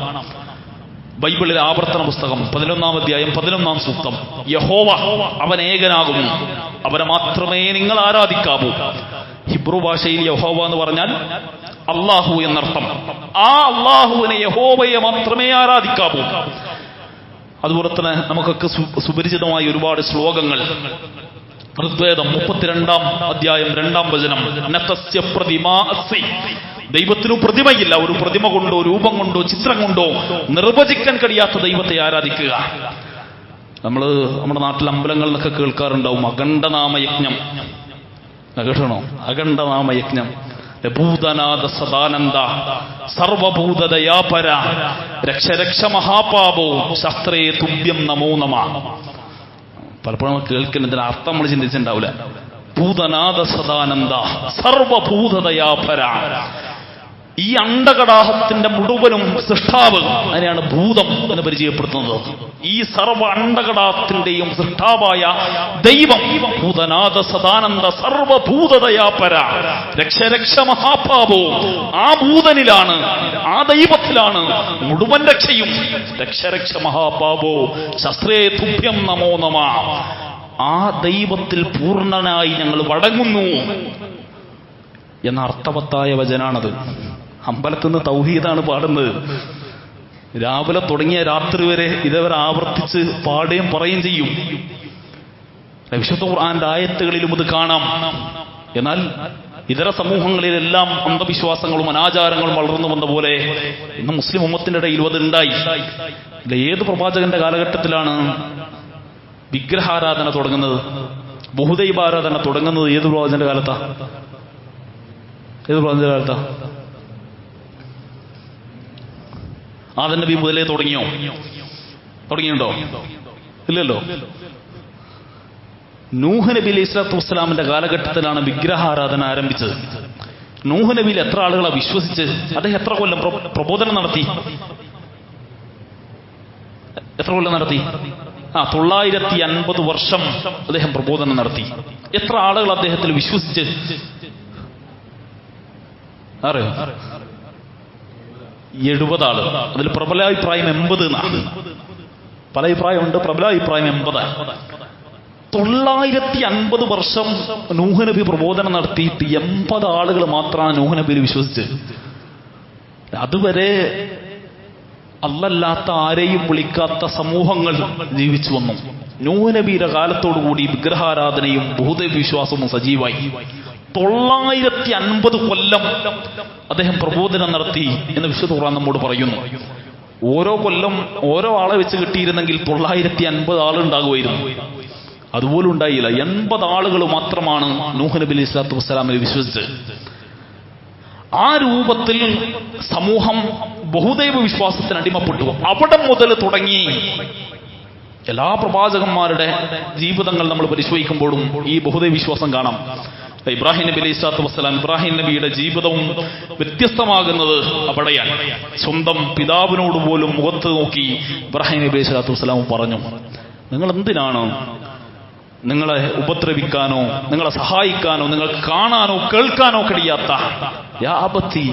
ബൈബിളിലെ ആവർത്തന പുസ്തകം 11-ാം അധ്യായം 11-ാം സൂക്തം, യഹോവ അവൻ ഏകനാകുന്നു, അവനെ മാത്രമേ നിങ്ങൾ ആരാധിക്കാവൂ. ഹിബ്രു ഭാഷയിൽ യഹോവ എന്ന് പറഞ്ഞാൽ അള്ളാഹു എന്നർത്ഥം. ആ അള്ളാഹുവിനെ, യഹോവയെ മാത്രമേ ആരാധിക്കാവൂ. അതുപോലെ തന്നെ നമുക്കൊക്കെ സുപരിചിതമായ ഒരുപാട് ശ്ലോകങ്ങൾ. ഋഗ്വേദം 32-ാം അധ്യായം 2-ാം വചനം, നതസ്യ പ്രതിമാ അസ്സി. ദൈവത്തിനു പ്രതിമയില്ല. ഒരു പ്രതിമ കൊണ്ടോ രൂപം കൊണ്ടോ ചിത്രം കൊണ്ടോ നിർവചിക്കാൻ കഴിയാത്ത ദൈവത്തെ ആരാധിക്കുക. നമ്മുടെ നാട്ടിൽ അമ്പലങ്ങളിൽ നിന്നൊക്കെ കേൾക്കാറുണ്ടാവും അഖണ്ഡനാമയജ്ഞം. കേട്ടണോ? അഖണ്ഡനാമയജ്ഞം. ഭൂതനാഥ സദാനന്ദ സർവഭൂതദയാപര രക്ഷ രക്ഷ മഹാപാപോ ശസ്ത്രേ തുഭ്യം നമോ നമ. പലപ്പോഴും കേൾക്കുന്നതിന് അർത്ഥം നമ്മൾ ചിന്തിച്ചിട്ടുണ്ടാവില്ല. ഭൂതനാഥ സദാനന്ദ സർവഭൂതദയാപര. ഈ അണ്ടകടാഹത്തിന്റെ മുഴുവനും സൃഷ്ടാവ്, അതിനെയാണ് ഭൂതം എന്ന് പരിചയപ്പെടുത്തുന്നത്. ഈ സർവ അണ്ടകടാഹത്തിന്റെയും സൃഷ്ടാവായ ദൈവം ഭൂതനാഥ സദാനന്ദ സർവഭൂതദയാപര രക്ഷ രക്ഷ മഹാപാപോ. ആ ഭൂതനിലാണ്, ആ ദൈവത്തിലാണ് മുഴുവൻ രക്ഷയും. രക്ഷ രക്ഷ മഹാപാപോ ശസ്ത്രേ തുഭ്യം നമോ നമ. ആ ദൈവത്തിൽ പൂർണ്ണനായി ഞങ്ങൾ വടങ്ങുന്നു എന്ന അർത്ഥവത്തായ വചനാണത്. അമ്പലത്തിൽ നിന്ന് തൗഹീദാണ് പാടുന്നത്. രാവിലെ തുടങ്ങിയ രാത്രി വരെ ഇതവരെ ആവർത്തിച്ച് പാടുകയും പറയുകയും ചെയ്യും. വിശുദ്ധ ഖുർആന്റെ ആയത്തുകളിലും ഇത് കാണാം. എന്നാൽ ഇതര സമൂഹങ്ങളിലെല്ലാം അന്ധവിശ്വാസങ്ങളും അനാചാരങ്ങളും വളർന്നു വന്ന പോലെ ഇന്ന് മുസ്ലിം ഉമ്മത്തിന്റെ ഇടയിലും അത് ഉണ്ടായി. ഏത് പ്രവാചകന്റെ കാലഘട്ടത്തിലാണ് വിഗ്രഹാരാധന തുടങ്ങുന്നത്, ബഹുദൈവാരാധന തുടങ്ങുന്നത് ഏത് പ്രവാചകന്റെ കാലത്താ? ഏത് പ്രവാചകന്റെ കാലത്താ? ആദം നബി മുതലേ തുടങ്ങിയുണ്ടോ? ഇല്ലല്ലോ. നൂഹ് നബി അലൈഹി സ്വലാത്തു വസ്സലാമിന്റെ കാലഘട്ടത്തിലാണ് വിഗ്രഹാരാധന ആരംഭിച്ചത്. നൂഹ് നബിയിൽ എത്ര ആളുകളാ വിശ്വസിച്ച്? അദ്ദേഹം എത്ര കൊല്ലം പ്രബോധനം നടത്തി? എത്ര കൊല്ലം നടത്തി? 950 വർഷം അദ്ദേഹം പ്രബോധനം നടത്തി. എത്ര ആളുകൾ അദ്ദേഹത്തിൽ വിശ്വസിച്ച്? അറിയോ? 70 ആള്. അതിൽ പ്രബലാഭിപ്രായം 80 എന്നാണ്. പല അഭിപ്രായമുണ്ട്. പ്രബലാഭിപ്രായം 80. 950 വർഷം നൂഹ് നബി പ്രബോധനം നടത്തിയിട്ട് 80 ആളുകൾ മാത്രമാണ് നൂഹ് നബിയിൽ വിശ്വസിച്ചത്. അതുവരെ അല്ലല്ലാത്ത ആരെയും വിളിക്കാത്ത സമൂഹങ്ങൾ ജീവിച്ചു വന്നു. നൂഹ് നബിയുടെ കാലത്തോടുകൂടി വിഗ്രഹാരാധനയും ബഹുദൈവ വിശ്വാസവും സജീവായി. 950 കൊല്ലം അദ്ദേഹം പ്രബോധനം നടത്തി എന്ന് വിശുദ്ധ ഖുർആൻ നമ്മോട് പറയുന്നു. ഓരോ കൊല്ലം ഓരോ ആളെ വെച്ച് കിട്ടിയിരുന്നെങ്കിൽ 950 ആളുണ്ടാകുമായിരുന്നു. അതുപോലും ഉണ്ടായില്ല. 80 ആളുകൾ മാത്രമാണ് നൂഹ് നബി അലൈഹി സ്വലാത്തു വസ്സലാമിൽ വിശ്വസിച്ചത്. ആ രൂപത്തിൽ സമൂഹം ബഹുദൈവ വിശ്വാസത്തിന് അടിമപ്പെട്ടു. അവിടെ മുതൽ തുടങ്ങി എല്ലാ പ്രവാചകന്മാരുടെ ജീവിതങ്ങൾ നമ്മൾ പരിശോധിക്കുമ്പോഴും ഈ ബഹുദൈവ വിശ്വാസം കാണാം. ഇബ്രാഹിം നബി അലൈഹി സ്വലാത്തു വസ്സലാം, ഇബ്രാഹിം നബിയുടെ ജീവിതവും വ്യത്യസ്തമാകുന്നത് അവിടെയാണ്. സ്വന്തം പിതാവിനോട് പോലും മുഖത്ത് നോക്കി ഇബ്രാഹിം നബി അലൈഹി സ്വലാത്തു വസ്സലാം പറഞ്ഞു, നിങ്ങൾ എന്തിനാണ് നിങ്ങളെ ഉപദ്രവിക്കാനോ നിങ്ങളെ സഹായിക്കാനോ നിങ്ങൾക്ക് കാണാനോ കേൾക്കാനോ കഴിയാത്ത യാ അബത്തി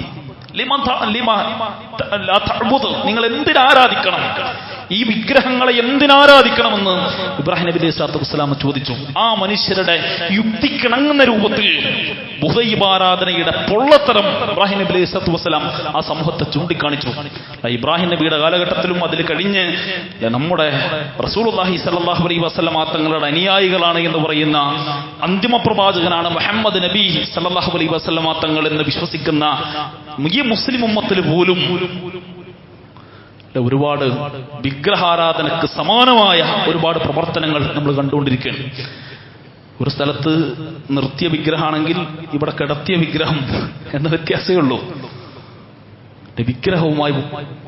നിങ്ങൾ എന്തിനാരാധിക്കണം? ഈ വിഗ്രഹങ്ങളെ എന്തിനാരാധിക്കണമെന്ന് ഇബ്രാഹിം നബി അലൈഹി സ്വലാത്തു വസ്സലാം ചോദിച്ചു. ആ മനുഷ്യരുടെ യുക്തിക്കിണങ്ങുന്ന രൂപത്തിൽ ബുഹൈബാരാധനയുടെ പൊള്ളത്തരം ഇബ്രാഹിം നബി അലൈഹി സ്വലാത്തു വസ്സലാം ആ സമൂഹത്തെ ചൂണ്ടിക്കാണിച്ചു. ഇബ്രാഹിം നബിയുടെ കാലഘട്ടത്തിലും അതിൽ കഴിഞ്ഞ് നമ്മുടെ റസൂലുള്ളാഹി സ്വല്ലല്ലാഹു അലൈഹി വസല്ലം തങ്ങളുടെ അനുയായികളാണ് എന്ന് പറയുന്ന അന്തിമ പ്രവാചകനാണ് മുഹമ്മദ് നബി സ്വല്ലല്ലാഹു അലൈഹി വസല്ലം തങ്ങൾ എന്ന് വിശ്വസിക്കുന്ന ഈ മുസ്ലിം ഉമ്മത്തിൽ പോലും ഒരുപാട് വിഗ്രഹാരാധനക്ക് സമാനമായ ഒരുപാട് പ്രവർത്തനങ്ങൾ നമ്മൾ കണ്ടുകൊണ്ടിരിക്കുകയാണ്. ഒരു സ്ഥലത്ത് നിർത്തിയ വിഗ്രഹമാണെങ്കിൽ ഇവിടെ കിടത്തിയ വിഗ്രഹം എന്ന വ്യത്യാസമേ ഉള്ളൂ. വിഗ്രഹവുമായി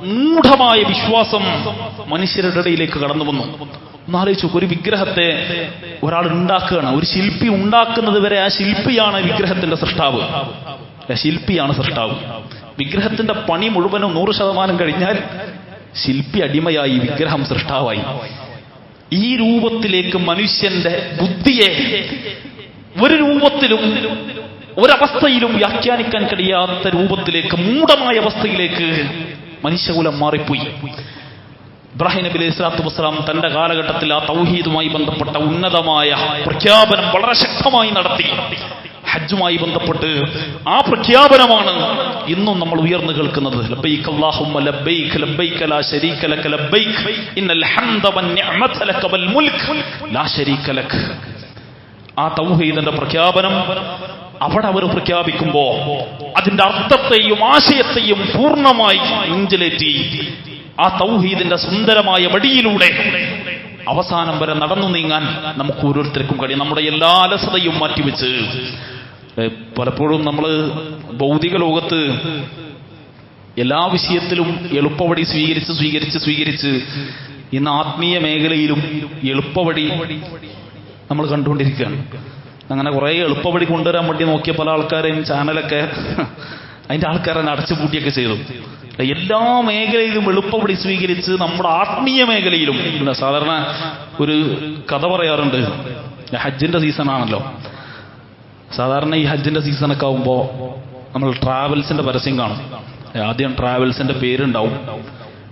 മൂഢമായ വിശ്വാസം മനുഷ്യരുടെ ഇടയിലേക്ക് കടന്നു വന്നു. ഒന്നാലോചിച്ചു, ഒരു വിഗ്രഹത്തെ ഒരാൾ ഉണ്ടാക്കുകയാണ്. ഒരു ശില്പി ഉണ്ടാക്കുന്നത് വരെ ആ ശില്പിയാണ് വിഗ്രഹത്തിന്റെ സൃഷ്ടാവ്. ശില്പിയാണ് സൃഷ്ടാവ്. വിഗ്രഹത്തിന്റെ പണി മുഴുവനും 100% കഴിഞ്ഞാൽ ശില്പി അടിമയായി, വിഗ്രഹം സൃഷ്ടാവായി. ഈ രൂപത്തിലേക്ക് മനുഷ്യന്റെ ബുദ്ധിയെ ഒരു രൂപത്തിലും ഒരവസ്ഥയിലും വ്യാഖ്യാനിക്കാൻ കഴിയാത്ത രൂപത്തിലേക്ക്, മൂഢമായ അവസ്ഥയിലേക്ക് മനുഷ്യകുലം മാറിപ്പോയി. ഇബ്രാഹിം നബി അലൈഹി സ്വലാത്തു വസ്സലാം തന്റെ കാലഘട്ടത്തിൽ ആ തൗഹീദുമായി ബന്ധപ്പെട്ട ഉന്നതമായ പ്രഖ്യാപനം വളരെ ശക്തമായി നടത്തി. ഹജ്ജുമായി ബന്ധപ്പെട്ട് ആ പ്രഖ്യാപനമാണ് ഇന്നും നമ്മൾ ഉയർന്നു കേൾക്കുന്നത്. ലബ്ബൈക അല്ലാഹുമ്മ ലബ്ബൈക ലബ്ബൈക ലാ ശരീക ലക ലബ്ബൈക ഇന്നൽ ഹംദ വൻ നിഅമത ലക വൽ മുൽക്ക് ലാ ശരീക ലക. ആ തൗഹീദിന്റെ പ്രഖ്യാപനം അവിടെ അവർ പ്രഖ്യാപിക്കുമ്പോ അതിന്റെ അർത്ഥത്തെയും ആശയത്തെയും പൂർണ്ണമായി നെഞ്ചിലേറ്റി ആ തൗഹീദിന്റെ സുന്ദരമായ വടിയിലൂടെ അവസാനം വരെ നടന്നു നീങ്ങാൻ നമുക്ക് ഓരോരുത്തർക്കും കഴിയും. നമ്മുടെ എല്ലാ അലസതയും മാറ്റിവെച്ച് പലപ്പോഴും നമ്മൾ ഭൗതിക ലോകത്ത് എല്ലാ വിഷയത്തിലും എളുപ്പവഴി സ്വീകരിച്ച് ഇന്ന് ആത്മീയ മേഖലയിലും എളുപ്പവഴി നമ്മൾ കണ്ടുകൊണ്ടിരിക്കുകയാണ്. അങ്ങനെ കുറെ എളുപ്പവഴി കൊണ്ടുവരാൻ വേണ്ടി നോക്കിയ പല ആൾക്കാരെയും ചാനലൊക്കെ അതിന്റെ ആൾക്കാരെ അടച്ചുപൂട്ടിയൊക്കെ ചെയ്തു. എല്ലാ മേഖലയിലും എളുപ്പവഴി സ്വീകരിച്ച് നമ്മുടെ ആത്മീയ മേഖലയിലും. സാധാരണ ഒരു കഥ പറയാറുണ്ട്, ഹജ്ജിന്റെ സീസണാണല്ലോ. സാധാരണ ഈ ഹജ്ജിന്റെ സീസണൊക്കെ ആകുമ്പോൾ നമ്മൾ ട്രാവൽസിന്റെ പരസ്യം കാണും. ആദ്യം ട്രാവൽസിന്റെ പേരുണ്ടാവും,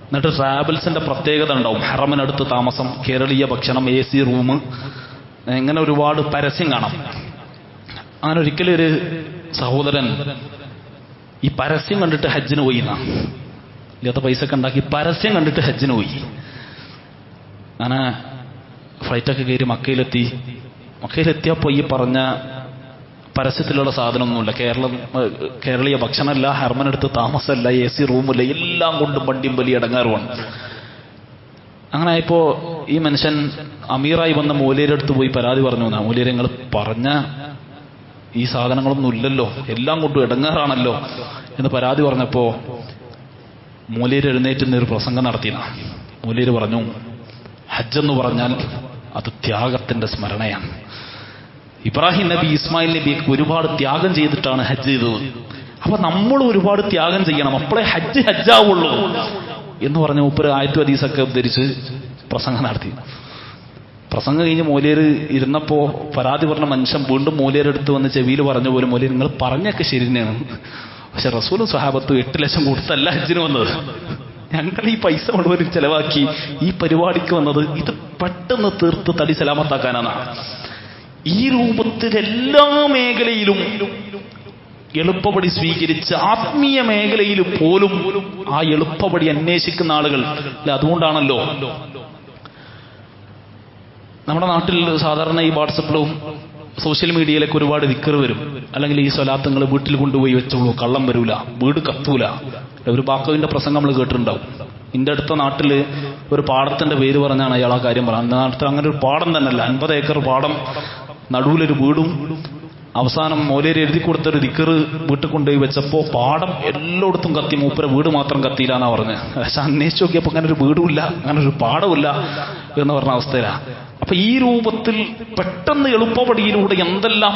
എന്നിട്ട് ട്രാവൽസിന്റെ പ്രത്യേകത ഉണ്ടാവും. ഹറമിനടുത്ത് താമസം, കേരളീയ ഭക്ഷണം, AC റൂം, ഇങ്ങനെ ഒരുപാട് പരസ്യം കാണാം. അങ്ങനെ ഒരിക്കലും ഒരു സഹോദരൻ ഈ പരസ്യം കണ്ടിട്ട് ഹജ്ജിന് പോയി എന്നാ, ഇല്ലാത്ത പൈസ ഒക്കെ ഉണ്ടാക്കി പരസ്യം കണ്ടിട്ട് ഹജ്ജിന് പോയി. അങ്ങനെ ഫ്ലൈറ്റൊക്കെ കയറി മക്കയിലെത്തിയപ്പോൾ ഈ പറഞ്ഞ പരസ്യത്തിലുള്ള സാധനമൊന്നുമില്ല. കേരളീയ ഭക്ഷണമല്ല, ഹർമനടുത്ത് താമസമല്ല, AC റൂമില്ല, എല്ലാം കൊണ്ടും വണ്ടിയും വലിയ അടങ്ങാറുമാണ്. അങ്ങനെ ആയപ്പോ ഈ മനുഷ്യൻ അമീറായി വന്ന മൂല്യരുടെ അടുത്ത് പോയി പരാതി പറഞ്ഞു. മൂല്യരെ നിങ്ങൾ പറഞ്ഞ ഈ സാധനങ്ങളൊന്നും ഇല്ലല്ലോ, എല്ലാം കൊണ്ടും ഇടങ്ങാറാണല്ലോ എന്ന് പരാതി പറഞ്ഞപ്പോ മൂല്യര് എഴുന്നേറ്റ് ഒരു പ്രസംഗം നടത്തിയ മൂല്യര് പറഞ്ഞു, ഹജ്ജെന്ന് പറഞ്ഞാൽ അത് ത്യാഗത്തിന്റെ സ്മരണയാണ്. ഇബ്രാഹിം നബി ഇസ്മായിൽ നബിയൊക്കെ ഒരുപാട് ത്യാഗം ചെയ്തിട്ടാണ് ഹജ്ജ് ചെയ്തത്. അപ്പൊ നമ്മൾ ഒരുപാട് ത്യാഗം ചെയ്യണം, അപ്പോഴേ ഹജ്ജ് ഹജ്ജാവുള്ളൂ എന്ന് പറഞ്ഞ മൂപ്പര് ആയത്തു ഹദീസൊക്കെ ഉദ്ധരിച്ച് പ്രസംഗം നടത്തി. പ്രസംഗം കഴിഞ്ഞ് മൂല്യര് ഇരുന്നപ്പോ പരാതി പറഞ്ഞ മനുഷ്യൻ വീണ്ടും മൂല്യരെടുത്ത് വന്ന് ചെവിയിൽ പറഞ്ഞു പോലും, മൂല്യർ നിങ്ങൾ പറഞ്ഞൊക്കെ ശരി തന്നെയാണ്, പക്ഷെ റസൂലും സ്വഹാബത്തും 8 ലക്ഷം കൊടുത്തല്ല ഹജ്ജിന് വന്നത്. ഞങ്ങൾ ഈ പൈസ മുഴുവനും ചെലവാക്കി ഈ പരിപാടിക്ക് വന്നത് ഇത് പെട്ടെന്ന് തീർത്ത് തടി സലാമത്താക്കാനാണ്. ഈ രൂപത്തിൽ എല്ലാ മേഖലയിലും എളുപ്പപടി സ്വീകരിച്ച് ആത്മീയ മേഖലയിൽ പോലും ആ എളുപ്പപടി അന്വേഷിക്കുന്ന ആളുകൾ അല്ലെ. അതുകൊണ്ടാണല്ലോ നമ്മുടെ നാട്ടിൽ സാധാരണ ഈ വാട്സപ്പിലും സോഷ്യൽ മീഡിയയിലൊക്കെ ഒരുപാട് ദിക്ർ വരും. അല്ലെങ്കിൽ ഈ സ്വലാത്തങ്ങൾ വീട്ടിൽ കൊണ്ടുപോയി വെച്ചോളൂ, കള്ളം വരൂല, വീട് കത്തൂല. ഒരു ബാക്കവിന്റെ പ്രസംഗം നമ്മൾ കേട്ടിട്ടുണ്ടാവും. എന്റെ അടുത്ത നാട്ടില് ഒരു പാടത്തിന്റെ പേര് പറഞ്ഞാണ് അയാൾ ആ കാര്യം പറഞ്ഞത്. അന്ന നാട്ടിൽ അങ്ങനെ ഒരു പാടം തന്നെയല്ല, 50 ഏക്കർ പാടം, നടുവിലൊരു വീടും. അവസാനം മൂല്യര് എഴുതി കൊടുത്തൊരു ദിക്ർ വീട്ടിൽ കൊണ്ടുപോയി വെച്ചപ്പോ പാടം എല്ലായിടത്തും കത്തി, മൂപ്പര വീട് മാത്രം കത്തിയില്ല എന്നാ പറഞ്ഞത്. പക്ഷെ അന്വേഷിച്ച് നോക്കിയപ്പോ അങ്ങനെ ഒരു വീടുമില്ല, അങ്ങനെ ഒരു പാടമില്ല എന്ന് പറഞ്ഞ അവസ്ഥയിലാ. അപ്പൊ ഈ രൂപത്തിൽ പെട്ടെന്ന് എളുപ്പപടിയിലൂടെ എന്തെല്ലാം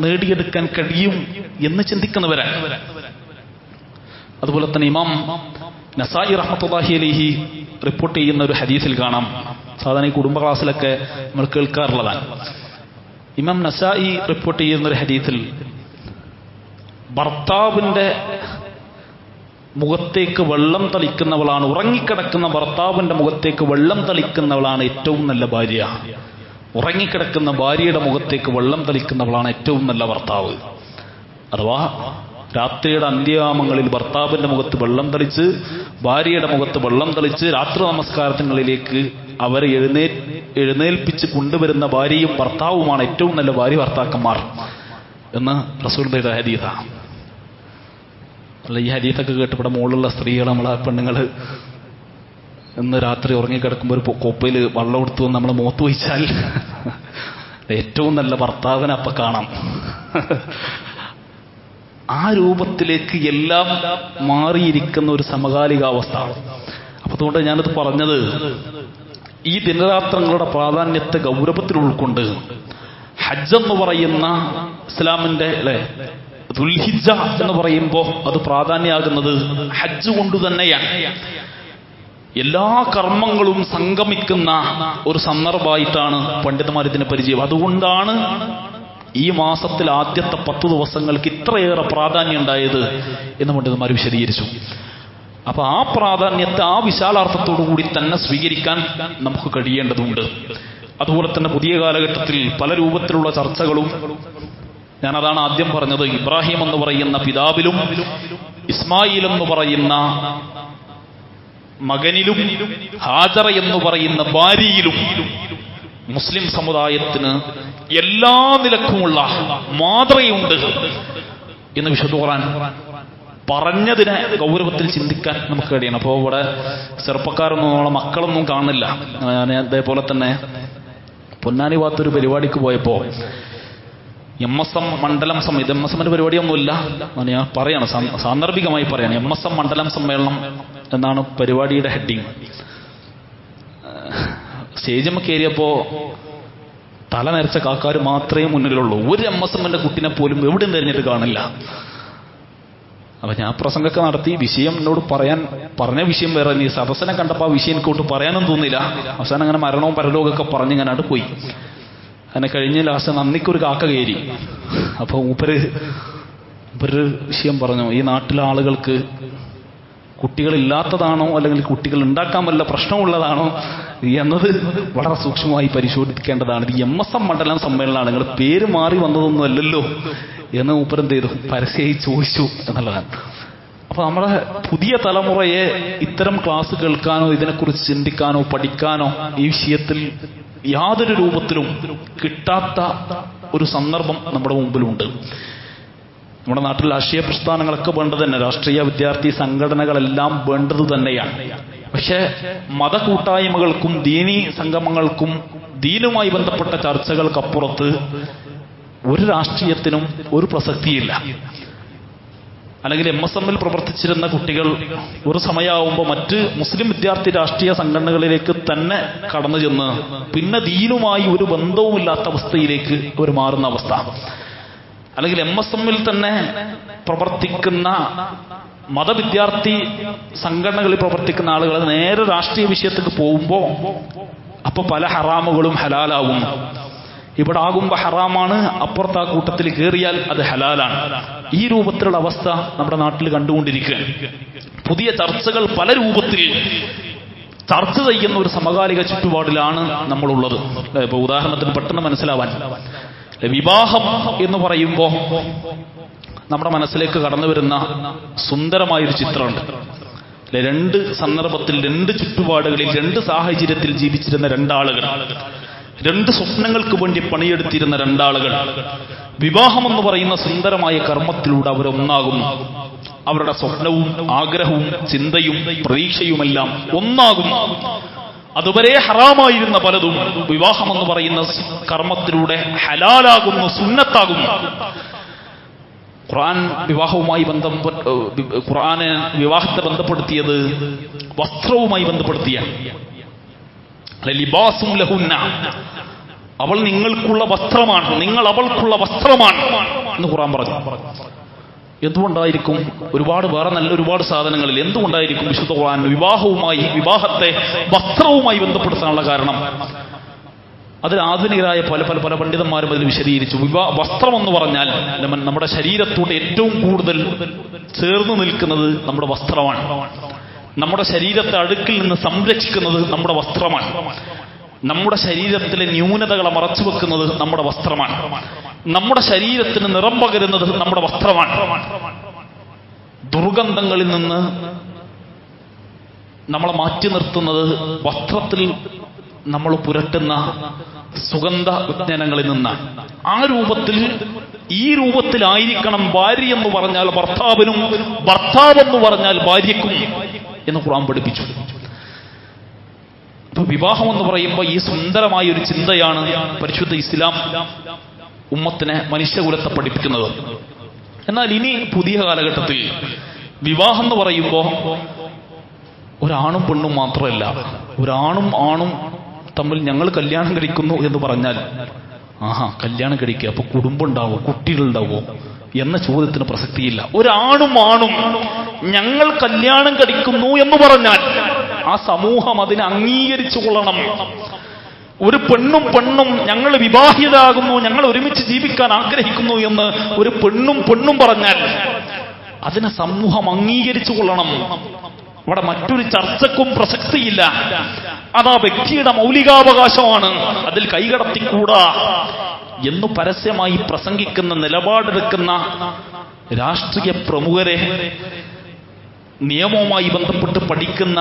നേടിയെടുക്കാൻ കഴിയും എന്ന് ചിന്തിക്കുന്നവരാണ്. അതുപോലെ തന്നെ ഇമാം നസായി റഹ്മത്തുള്ളാഹി അലൈഹി റിപ്പോർട്ട് ചെയ്യുന്ന ഒരു ഹദീസിൽ കാണാം, സാധാരണ ഈ കുടുംബ ക്ലാസ്സിലൊക്കെ നമ്മൾ കേൾക്കാറുള്ളതാണ്. ഇമാം നസായി റിപ്പോർട്ട് ചെയ്യുന്ന ഒരു ഹദീസിൽ ഭർത്താവിന്റെ മുഖത്തേക്ക് വെള്ളം തളിക്കുന്നവളാണ്, ഉറങ്ങിക്കിടക്കുന്ന ഭർത്താവിന്റെ മുഖത്തേക്ക് വെള്ളം തളിക്കുന്നവളാണ് ഏറ്റവും നല്ല ഭാര്യ. ഉറങ്ങിക്കിടക്കുന്ന ഭാര്യയുടെ മുഖത്തേക്ക് വെള്ളം തളിക്കുന്നവളാണ് ഏറ്റവും നല്ല ഭർത്താവ്. അഥവാ രാത്രിയുടെ അന്ത്യയാമങ്ങളിൽ ഭർത്താവിന്റെ മുഖത്ത് വെള്ളം തളിച്ച്, ഭാര്യയുടെ മുഖത്ത് വെള്ളം തളിച്ച് രാത്രി നമസ്കാരങ്ങളിലേക്ക് അവരെ എഴുന്നേൽപ്പിച്ച് കൊണ്ടുവരുന്ന ഭാര്യയും ഭർത്താവുമാണ് ഏറ്റവും നല്ല ഭാര്യ ഭർത്താക്കന്മാർ എന്ന് റസൂലുള്ളാഹിയുടെ ഹദീസാണ്. അല്ല, ഈ ഹദീസൊക്കെ കേട്ടപ്പോൾ മുകളിലുള്ള സ്ത്രീകൾ, നമ്മളെ പെണ്ണുങ്ങൾ ഇന്ന് രാത്രി ഉറങ്ങിക്കിടക്കുമ്പോൾ ഒരു കൊപ്പയിൽ വെള്ളം എടുത്തു നമ്മൾ മുഖത്ത് വഹിച്ചാൽ ഏറ്റവും നല്ല ഭർത്താവിനെ അപ്പം കാണാം. ആ രൂപത്തിലേക്ക് എല്ലാം മാറിയിരിക്കുന്ന ഒരു സമകാലികാവസ്ഥ. അപ്പൊ അതുകൊണ്ട് ഞാനത് പറഞ്ഞത്, ഈ ദിനരാത്രങ്ങളുടെ പ്രാധാന്യത്തെ ഗൗരവത്തിൽ ഉൾക്കൊണ്ട് ഹജ്ജ് എന്ന് പറയുന്ന ഇസ്ലാമിന്റെ ദുൽഹിജ്ജ എന്ന് പറയുമ്പോൾ അത് പ്രാധാന്യമാകുന്നത് ഹജ്ജ് കൊണ്ട് തന്നെയാണ്. എല്ലാ കർമ്മങ്ങളും സംഗമിക്കുന്ന ഒരു സന്ദർഭമായിട്ടാണ് പണ്ഡിതന്മാർ ഇതിനെ പരിചയം. അതുകൊണ്ടാണ് ഈ മാസത്തിൽ ആദ്യത്തെ 10 ദിവസങ്ങൾക്ക് ഇത്രയേറെ പ്രാധാന്യം ഉണ്ടായത് എന്ന് പണ്ഡിതന്മാർ വിശദീകരിച്ചു. അപ്പൊ ആ പ്രാധാന്യത്തെ ആ വിശാലാർത്ഥത്തോടു കൂടി തന്നെ സ്വീകരിക്കാൻ നമുക്ക് കഴിയേണ്ടതുണ്ട്. അതുപോലെ തന്നെ പുതിയ കാലഘട്ടത്തിൽ പല രൂപത്തിലുള്ള ചർച്ചകളും, ഞാനതാണ് ആദ്യം പറഞ്ഞത്, ഇബ്രാഹിം എന്ന് പറയുന്ന പിതാവിലും ഇസ്മായിൽ എന്ന് പറയുന്ന മകനിലും ഹാജറ എന്ന് പറയുന്ന ഭാര്യയിലും മുസ്ലിം സമുദായത്തിന് എല്ലാ നിലക്കുമുള്ള മാതൃകയുണ്ട് എന്ന് വിശുദ്ധ ഖുർആൻ പറഞ്ഞതിനെ ഗൗരവത്തിൽ ചിന്തിക്കാൻ നമുക്ക് കഴിയണം. അപ്പോൾ ഇവിടെ ചെറുപ്പക്കാരൊന്നും നമ്മളെ മക്കളൊന്നും കാണില്ല. ഞാൻ അതേപോലെ തന്നെ പൊന്നാനി ഭാഗത്തൊരു പരിപാടിക്ക് പോയപ്പോ MSM മണ്ഡലം ഇത് MSMന്റെ പരിപാടിയൊന്നുമില്ല, ഞാൻ പറയാണ്, സാന്ദർഭികമായി പറയാണ്. MSM മണ്ഡലം സമ്മേളനം എന്നാണ് പരിപാടിയുടെ ഹെഡിങ്. സ്റ്റേജിൽ കയറിയപ്പോ തല നരച്ച കാക്കാർ മാത്രമേ മുന്നിലുള്ളൂ. ഒരു MSMന്റെ കുട്ടിനെ പോലും എവിടെയും തിരഞ്ഞിട്ട് കാണില്ല. അപ്പൊ ഞാൻ പ്രസംഗമൊക്കെ നടത്തി, വിഷയം എന്നോട് പറഞ്ഞ വിഷയം വേറെ. നീ സദസ്സിനെ കണ്ടപ്പോ ആ വിഷയം എനിക്കോട്ട് പറയാനും തോന്നില്ല. അവസാനം അങ്ങനെ മരണവും പരലോകമൊക്കെ പറഞ്ഞ് ഞാനവിടെ പോയി. അങ്ങനെ കഴിഞ്ഞ ലാസ്റ്റ് നന്ദിക്കൊരു കാക്ക കയറി. അപ്പൊ മൂപ്പര് വിഷയം പറഞ്ഞു, ഈ നാട്ടിലെ ആളുകൾക്ക് കുട്ടികളില്ലാത്തതാണോ അല്ലെങ്കിൽ കുട്ടികൾ ഉണ്ടാക്കാൻ വല്ല പ്രശ്നമുള്ളതാണോ എന്നത് വളരെ സൂക്ഷ്മമായി പരിശോധിക്കേണ്ടതാണ്. ഇത് MSM മണ്ഡലം സമ്മേളനമാണ്, നിങ്ങൾ പേര് മാറി വന്നതൊന്നും അല്ലല്ലോ എന്ന് മൂപ്പരെന്ത് ചെയ്തു, പരസ്യമായി ചോദിച്ചു എന്നുള്ളതാണ്. അപ്പൊ നമ്മുടെ പുതിയ തലമുറയെ ഇത്തരം ക്ലാസ് കേൾക്കാനോ ഇതിനെക്കുറിച്ച് ചിന്തിക്കാനോ പഠിക്കാനോ ഈ വിഷയത്തിൽ യാതൊരു രൂപത്തിലും കിട്ടാത്ത ഒരു സന്ദർഭം നമ്മുടെ മുമ്പിലുണ്ട്. നമ്മുടെ നാട്ടിൽ രാഷ്ട്രീയ പ്രസ്ഥാനങ്ങളൊക്കെ വേണ്ടത് തന്നെ, രാഷ്ട്രീയ വിദ്യാർത്ഥി സംഘടനകളെല്ലാം വേണ്ടത് തന്നെയാണ്. പക്ഷേ മതകൂട്ടായ്മകൾക്കും ദീനീ സംഗമങ്ങൾക്കും ദീനുമായി ബന്ധപ്പെട്ട ചർച്ചകൾക്കപ്പുറത്ത് ഒരു രാഷ്ട്രീയത്തിനും ഒരു പ്രസക്തിയില്ല. അല്ലെങ്കിൽ MSM പ്രവർത്തിച്ചിരുന്ന കുട്ടികൾ ഒരു സമയമാകുമ്പോൾ മറ്റ് മുസ്ലിം വിദ്യാർത്ഥി രാഷ്ട്രീയ സംഘടനകളിലേക്ക് തന്നെ കടന്നു ചെന്ന് പിന്നെ ദീനുമായി ഒരു ബന്ധവുമില്ലാത്ത അവസ്ഥയിലേക്ക് അവർ മാറുന്ന അവസ്ഥ. അല്ലെങ്കിൽ MSM തന്നെ പ്രവർത്തിക്കുന്ന മതവിദ്യാർത്ഥി സംഘടനകളിൽ പ്രവർത്തിക്കുന്ന ആളുകൾ നേരെ രാഷ്ട്രീയ വിഷയത്തേക്ക് പോകുമ്പോൾ അപ്പൊ പല ഹറാമുകളും ഹലാലാവും. ഇവിടെ ആകുമ്പോൾ ഹറാമാണ്, അപ്പുറത്ത് ആ കൂട്ടത്തിൽ കയറിയാൽ അത് ഹലാലാണ്. ഈ രൂപത്തിലുള്ള അവസ്ഥ നമ്മുടെ നാട്ടിൽ കണ്ടുകൊണ്ടിരിക്കുകയാണ്. പുതിയ ചർച്ചകൾ പല രൂപത്തിൽ ചർച്ച ചെയ്യുന്ന ഒരു സമകാലിക ചുറ്റുപാടിലാണ് നമ്മളുള്ളത്. ഇപ്പൊ ഉദാഹരണത്തിന് പെട്ടെന്ന് മനസ്സിലാവാൻ, വിവാഹം എന്ന് പറയുമ്പോൾ നമ്മുടെ മനസ്സിലേക്ക് കടന്നു വരുന്ന സുന്ദരമായൊരു ചിത്രമുണ്ട്. രണ്ട് സന്ദർഭത്തിൽ, രണ്ട് ചുറ്റുപാടുകളിൽ, രണ്ട് സാഹചര്യത്തിൽ ജീവിച്ചിരുന്ന രണ്ടാളുകൾ, രണ്ട് സ്വപ്നങ്ങൾക്ക് വേണ്ടി പണിയെടുത്തിരുന്ന രണ്ടാളുകൾ വിവാഹമെന്ന് പറയുന്ന സുന്ദരമായ കർമ്മത്തിലൂടെ അവരൊന്നാകുന്നു. അവരുടെ സ്വപ്നവും ആഗ്രഹവും ചിന്തയും പ്രതീക്ഷയുമെല്ലാം ഒന്നാകുന്നു. അതുവരെ ഹറാമായിരുന്ന പലതും വിവാഹമെന്ന് പറയുന്ന കർമ്മത്തിലൂടെ ഹലാലാകുന്നു, സുന്നത്താകുന്നു. ഖുർആൻ ഖുർആനെ വിവാഹത്തെ ബന്ധപ്പെടുത്തിയത് വസ്ത്രവുമായി ബന്ധപ്പെടുത്തിയാണ്. ലിബാസും ലഹുന്ന, അവൾ നിങ്ങൾക്കുള്ള വസ്ത്രമാണ്, നിങ്ങൾ അവൾക്കുള്ള വസ്ത്രമാണ് എന്ന് ഖുർആൻ പറഞ്ഞു. എന്തുകൊണ്ടായിരിക്കും? വേറെ നല്ല ഒരുപാട് സാധനങ്ങളിൽ എന്തുകൊണ്ടായിരിക്കും വിശുദ്ധ ഖുർആൻ വിവാഹത്തെ വസ്ത്രവുമായി ബന്ധപ്പെടുത്താനുള്ള കാരണം? അതിൽ ആധുനികരായ പല പണ്ഡിതന്മാരും അതിൽ വിശദീകരിച്ചു. വസ്ത്രം എന്ന് പറഞ്ഞാൽ നമ്മുടെ ശരീരത്തോട് ഏറ്റവും കൂടുതൽ ചേർന്ന് നിൽക്കുന്നത് നമ്മുടെ വസ്ത്രമാണ്. നമ്മുടെ ശരീരത്തെ അഴുക്കിൽ നിന്ന് സംരക്ഷിക്കുന്നത് നമ്മുടെ വസ്ത്രമാണ്. നമ്മുടെ ശരീരത്തിലെ ന്യൂനതകളെ മറച്ചു വെക്കുന്നത് നമ്മുടെ വസ്ത്രമാണ്. നമ്മുടെ ശരീരത്തിന് നിറം പകരുന്നത് നമ്മുടെ വസ്ത്രമാണ്. ദുർഗന്ധങ്ങളിൽ നിന്ന് നമ്മളെ മാറ്റി നിർത്തുന്നത് വസ്ത്രത്തിൽ നമ്മൾ പുരട്ടുന്ന സുഗന്ധ വിജ്ഞാനങ്ങളിൽ നിന്നാണ്. ഈ രൂപത്തിലായിരിക്കണം ഭാര്യ എന്ന് പറഞ്ഞാൽ ഭർത്താവിനും, ഭർത്താവെന്ന് പറഞ്ഞാൽ ഭാര്യയ്ക്കും എന്ന് ഖുർആൻ പഠിപ്പിച്ചു. അപ്പൊ വിവാഹം എന്ന് പറയുമ്പോൾ ഈ സുന്ദരമായ ഒരു ചിന്തയാണ് പരിശുദ്ധ ഇസ്ലാം ഉമ്മത്തിനെ, മനുഷ്യകുലത്തെ പഠിപ്പിക്കുന്നത്. എന്നാൽ ഇനി പുതിയ കാലഘട്ടത്തിൽ വിവാഹം എന്ന് പറയുമ്പോൾ ഒരാണും പെണ്ണും മാത്രമല്ല, ഒരാണും ആണും തമ്മിൽ ഞങ്ങൾ കല്യാണം കഴിക്കുന്നു എന്ന് പറഞ്ഞാൽ കല്യാണം കഴിക്കുക, അപ്പൊ കുടുംബം ഉണ്ടാവോ, കുട്ടികളുണ്ടാവോ എന്ന ചോദ്യത്തിന് പ്രസക്തിയില്ല. ഒരാണും ആണും ഞങ്ങൾ കല്യാണം കഴിക്കുന്നു എന്ന് പറഞ്ഞാൽ ആ സമൂഹം അതിനെ അംഗീകരിച്ചു കൊള്ളണം. ഒരു പെണ്ണും ഞങ്ങൾ വിവാഹിതരാകുന്നു, ഞങ്ങൾ ഒരുമിച്ച് ജീവിക്കാൻ ആഗ്രഹിക്കുന്നു എന്ന് ഒരു പെണ്ണും പറഞ്ഞാൽ അതിനെ സമൂഹം അംഗീകരിച്ചു കൊള്ളണം. അവിടെ മറ്റൊരു ചർച്ചക്കും പ്രസക്തിയില്ല. അതാ വ്യക്തിയുടെ മൗലികാവകാശമാണ്, അതിൽ കൈകടത്തിക്കൂടാ എന്ന് പരസ്യമായി പ്രസംഗിക്കുന്ന, നിലപാടെടുക്കുന്ന രാഷ്ട്രീയ പ്രമുഖരെ, നിയമവുമായി ബന്ധപ്പെട്ട് പഠിക്കുന്ന